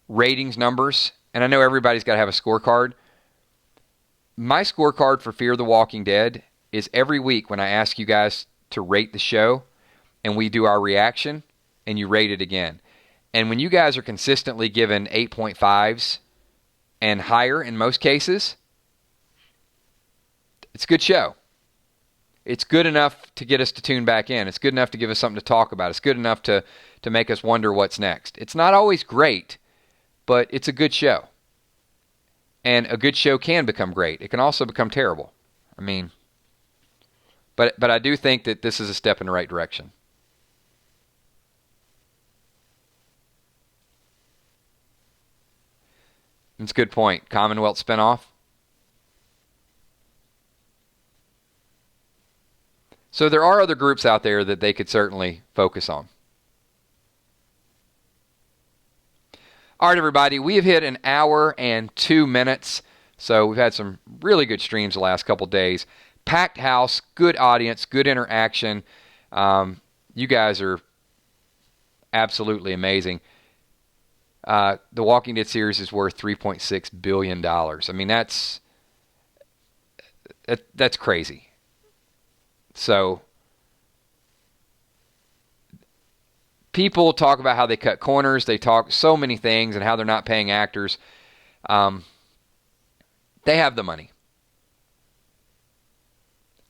ratings numbers, and I know everybody's got to have a scorecard, my scorecard for Fear the Walking Dead is every week when I ask you guys to rate the show and we do our reaction and you rate it again. And when you guys are consistently given 8.5s and higher in most cases, it's a good show. It's good enough to get us to tune back in. It's good enough to give us something to talk about. It's good enough to make us wonder what's next. It's not always great, but it's a good show. And a good show can become great. It can also become terrible. I mean, but I do think that this is a step in the right direction. That's a good point. Commonwealth spinoff. So there are other groups out there that they could certainly focus on. All right, everybody, we have hit an hour and 2 minutes. So we've had some really good streams the last couple days. Packed house, good audience, good interaction. You guys are absolutely amazing. The Walking Dead series is worth $3.6 billion. I mean, that's crazy. So people talk about how they cut corners. They talk so many things and how they're not paying actors. They have the money.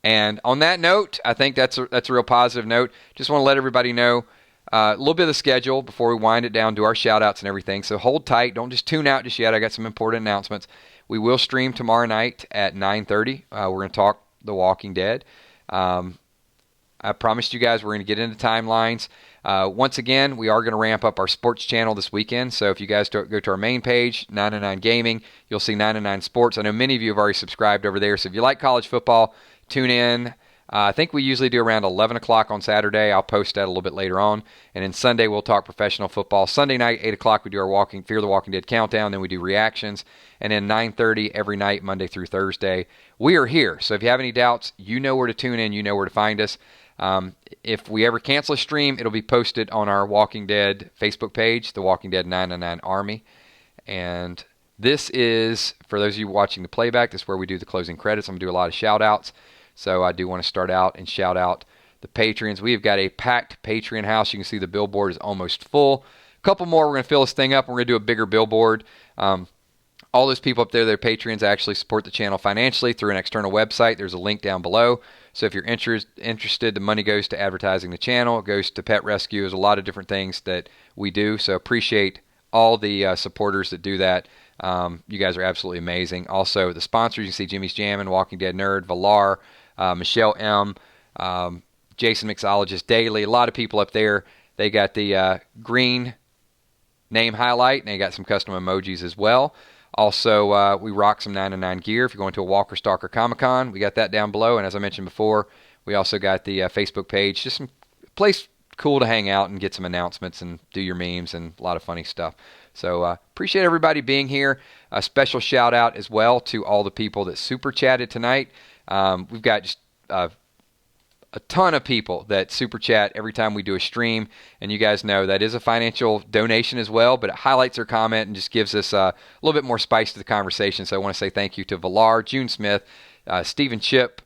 And on that note, I think that's a real positive note. Just want to let everybody know a little bit of the schedule before we wind it down, do our shout-outs and everything. So hold tight. Don't just tune out just yet. I got some important announcements. We will stream tomorrow night at 9:30. We're going to talk The Walking Dead. I promised you guys we're going to get into timelines. Once again, we are going to ramp up our sports channel this weekend. So if you guys go to our main page, 909 Gaming, you'll see 909 Sports. I know many of you have already subscribed over there. So if you like college football, tune in. I think we usually do around 11 o'clock on Saturday. I'll post that a little bit later on. And then Sunday, we'll talk professional football. Sunday night, 8 o'clock, we do our Fear the Walking Dead countdown. Then we do reactions. And then 9:30 every night, Monday through Thursday. We are here. So if you have any doubts, you know where to tune in. You know where to find us. If we ever cancel a stream, it'll be posted on our Walking Dead Facebook page, the Walking Dead 999 Army. And this is, for those of you watching the playback, this is where we do the closing credits. I'm going to do a lot of shout-outs. So I do want to start out and shout out the Patreons. We have got a packed Patreon house. You can see the billboard is almost full. A couple more, we're going to fill this thing up. We're going to do a bigger billboard. All those people up there, they're Patreons, actually support the channel financially through an external website. There's a link down below. So if you're interested, the money goes to advertising the channel. It goes to pet rescue. There's a lot of different things that we do. So appreciate all the supporters that do that. You guys are absolutely amazing. Also, the sponsors, you can see Jimmy's Jammin', Walking Dead Nerd, Valar, Michelle M., Jason Mixologist Daily. A lot of people up there. They got the green name highlight, and they got some custom emojis as well. Also, we rock some 909 gear. If you're going to a Walker Stalker Comic-Con, we got that down below. And as I mentioned before, we also got the Facebook page. Just some place cool to hang out and get some announcements and do your memes and a lot of funny stuff. So appreciate everybody being here. A special shout out as well to all the people that super chatted tonight. We've got just a a ton of people that super chat every time we do a stream, and you guys know that is a financial donation as well, but it highlights their comment and just gives us a little bit more spice to the conversation. So I want to say thank you to Villar, June Smith, Stephen Chip,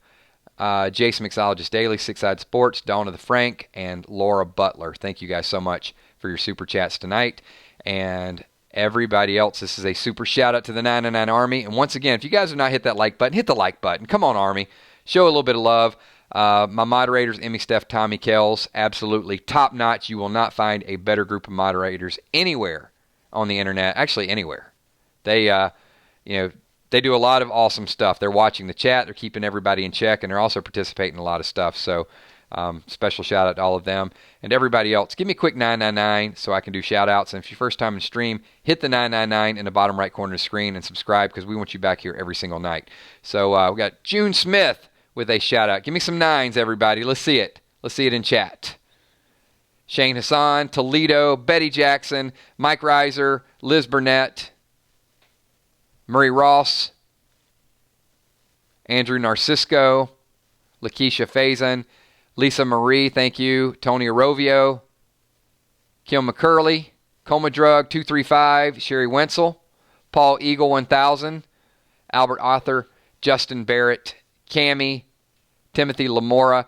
Jason Mixologist Daily, Six Side Sports, Dawn of the Frank, and Laura Butler. Thank you guys so much for your super chats tonight. And everybody else, this is a super shout out to the 999 Army. And once again, if you guys have not hit that like button, hit the like button. Come on, Army. Show a little bit of love. My moderators, Emmy, Steph, Tommy, Kells, absolutely top notch. You will not find a better group of moderators anywhere on the internet. Actually, anywhere. They, they do a lot of awesome stuff. They're watching the chat. They're keeping everybody in check, and they're also participating in a lot of stuff. So special shout out to all of them and everybody else. Give me a quick 999 so I can do shout outs. And if you're first time in stream, hit the 999 in the bottom right corner of the screen and subscribe because we want you back here every single night. So we got June Smith with a shout out. Give me some nines, everybody. Let's see it. Let's see it in chat. Shane Hassan, Toledo, Betty Jackson, Mike Reiser, Liz Burnett, Murray Ross, Andrew Narcisco, Lakeisha Faison, Lisa Marie, thank you, Tony Arovio, Kim McCurley, Coma Drug 235, Sherry Wenzel, Paul Eagle 1000, Albert Arthur, Justin Barrett, Cammie, Timothy Lamora.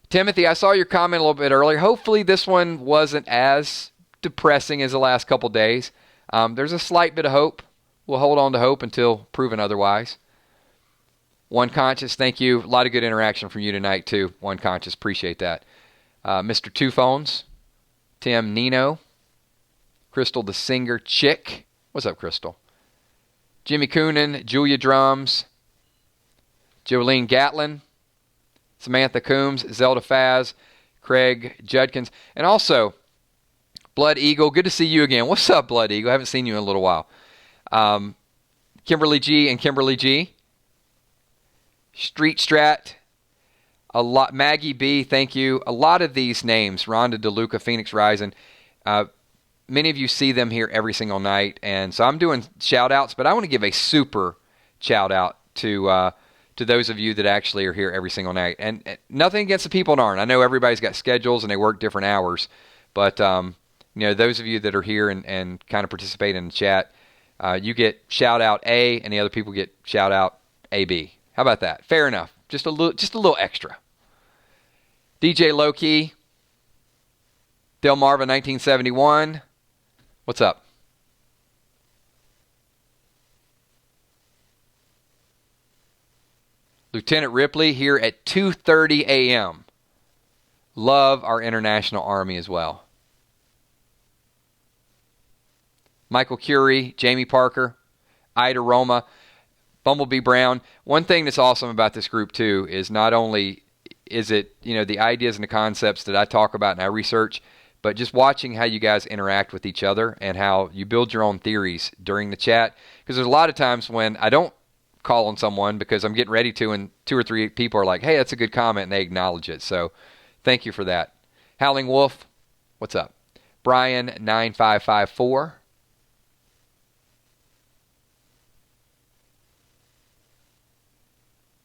Timothy, I saw your comment a little bit earlier. Hopefully this one wasn't as depressing as the last couple days. There's a slight bit of hope. We'll hold on to hope until proven otherwise. One Conscious, thank you. A lot of good interaction from you tonight, too. One Conscious, appreciate that. Mr. Two Phones, Tim Nino, Crystal the Singer Chick. What's up, Crystal? Jimmy Coonan, Julia Drums, Jolene Gatlin, Samantha Coombs, Zelda Faz, Craig Judkins, and also Blood Eagle. Good to see you again. What's up, Blood Eagle? I haven't seen you in a little while. Kimberly G and Kimberly G. Street Strat. Maggie B, thank you. A lot of these names, Rhonda DeLuca, Phoenix Rising, many of you see them here every single night. And so I'm doing shout outs, but I want to give a super shout out to those of you that actually are here every single night. And nothing against the people that aren't. I know everybody's got schedules and they work different hours. But, those of you that are here and kind of participate in the chat, you get shout out A and the other people get shout out AB. How about that? Fair enough. Just a little extra. DJ Lowkey, Delmarva 1971. What's up? Lieutenant Ripley here at 2:30 a.m. Love our International Army as well. Michael Curie, Jamie Parker, Ida Roma, Bumblebee Brown. One thing that's awesome about this group, too, is not only is it, the ideas and the concepts that I talk about and I research, but just watching how you guys interact with each other and how you build your own theories during the chat. Because there's a lot of times when I don't call on someone because I'm getting ready to, and 2 or 3 people are like, hey, that's a good comment, and they acknowledge it. So thank you for that. Howling Wolf, what's up? Brian 9554.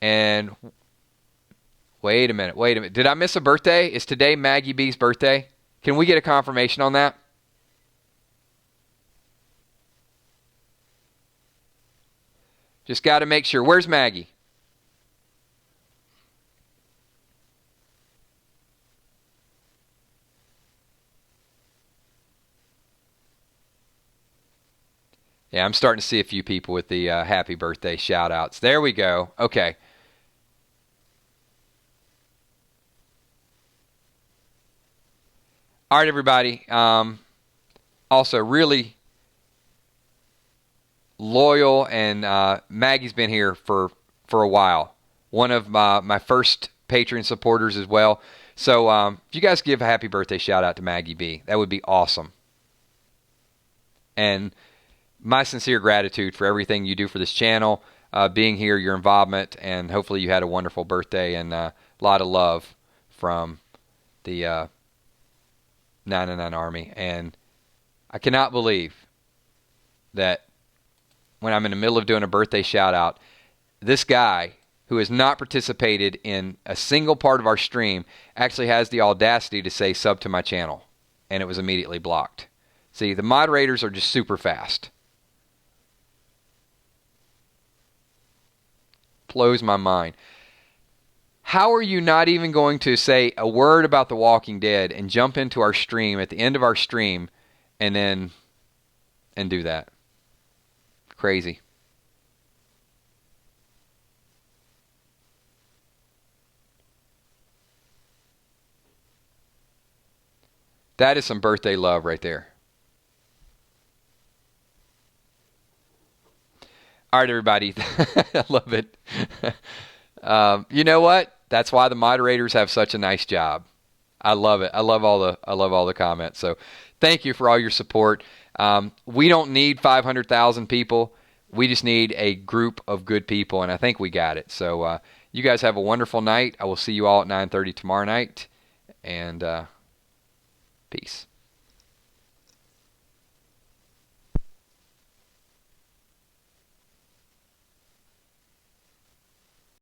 And wait a minute. Did I miss a birthday? Is today Maggie B's birthday? Can we get a confirmation on that? Just got to make sure. Where's Maggie? Yeah, I'm starting to see a few people with the happy birthday shout outs. There we go. Okay. All right, everybody. Also, really loyal, and Maggie's been here for a while. One of my first Patreon supporters as well. So if you guys give a happy birthday shout out to Maggie B, that would be awesome. And my sincere gratitude for everything you do for this channel, being here, your involvement, and hopefully you had a wonderful birthday and a lot of love from the 999 Army. And I cannot believe that when I'm in the middle of doing a birthday shout out, this guy who has not participated in a single part of our stream actually has the audacity to say sub to my channel, and it was immediately blocked. See, the moderators are just super fast. Blows my mind. How are you not even going to say a word about The Walking Dead and jump into our stream at the end of our stream and do that? Crazy. That is some birthday love right there. All right, everybody. I love it. You know what? That's why the moderators have such a nice job. I love it. I love all the comments. So thank you for all your support. We don't need 500,000 people. We just need a group of good people, and I think we got it. So you guys have a wonderful night. I will see you all at 9:30 tomorrow night, and peace.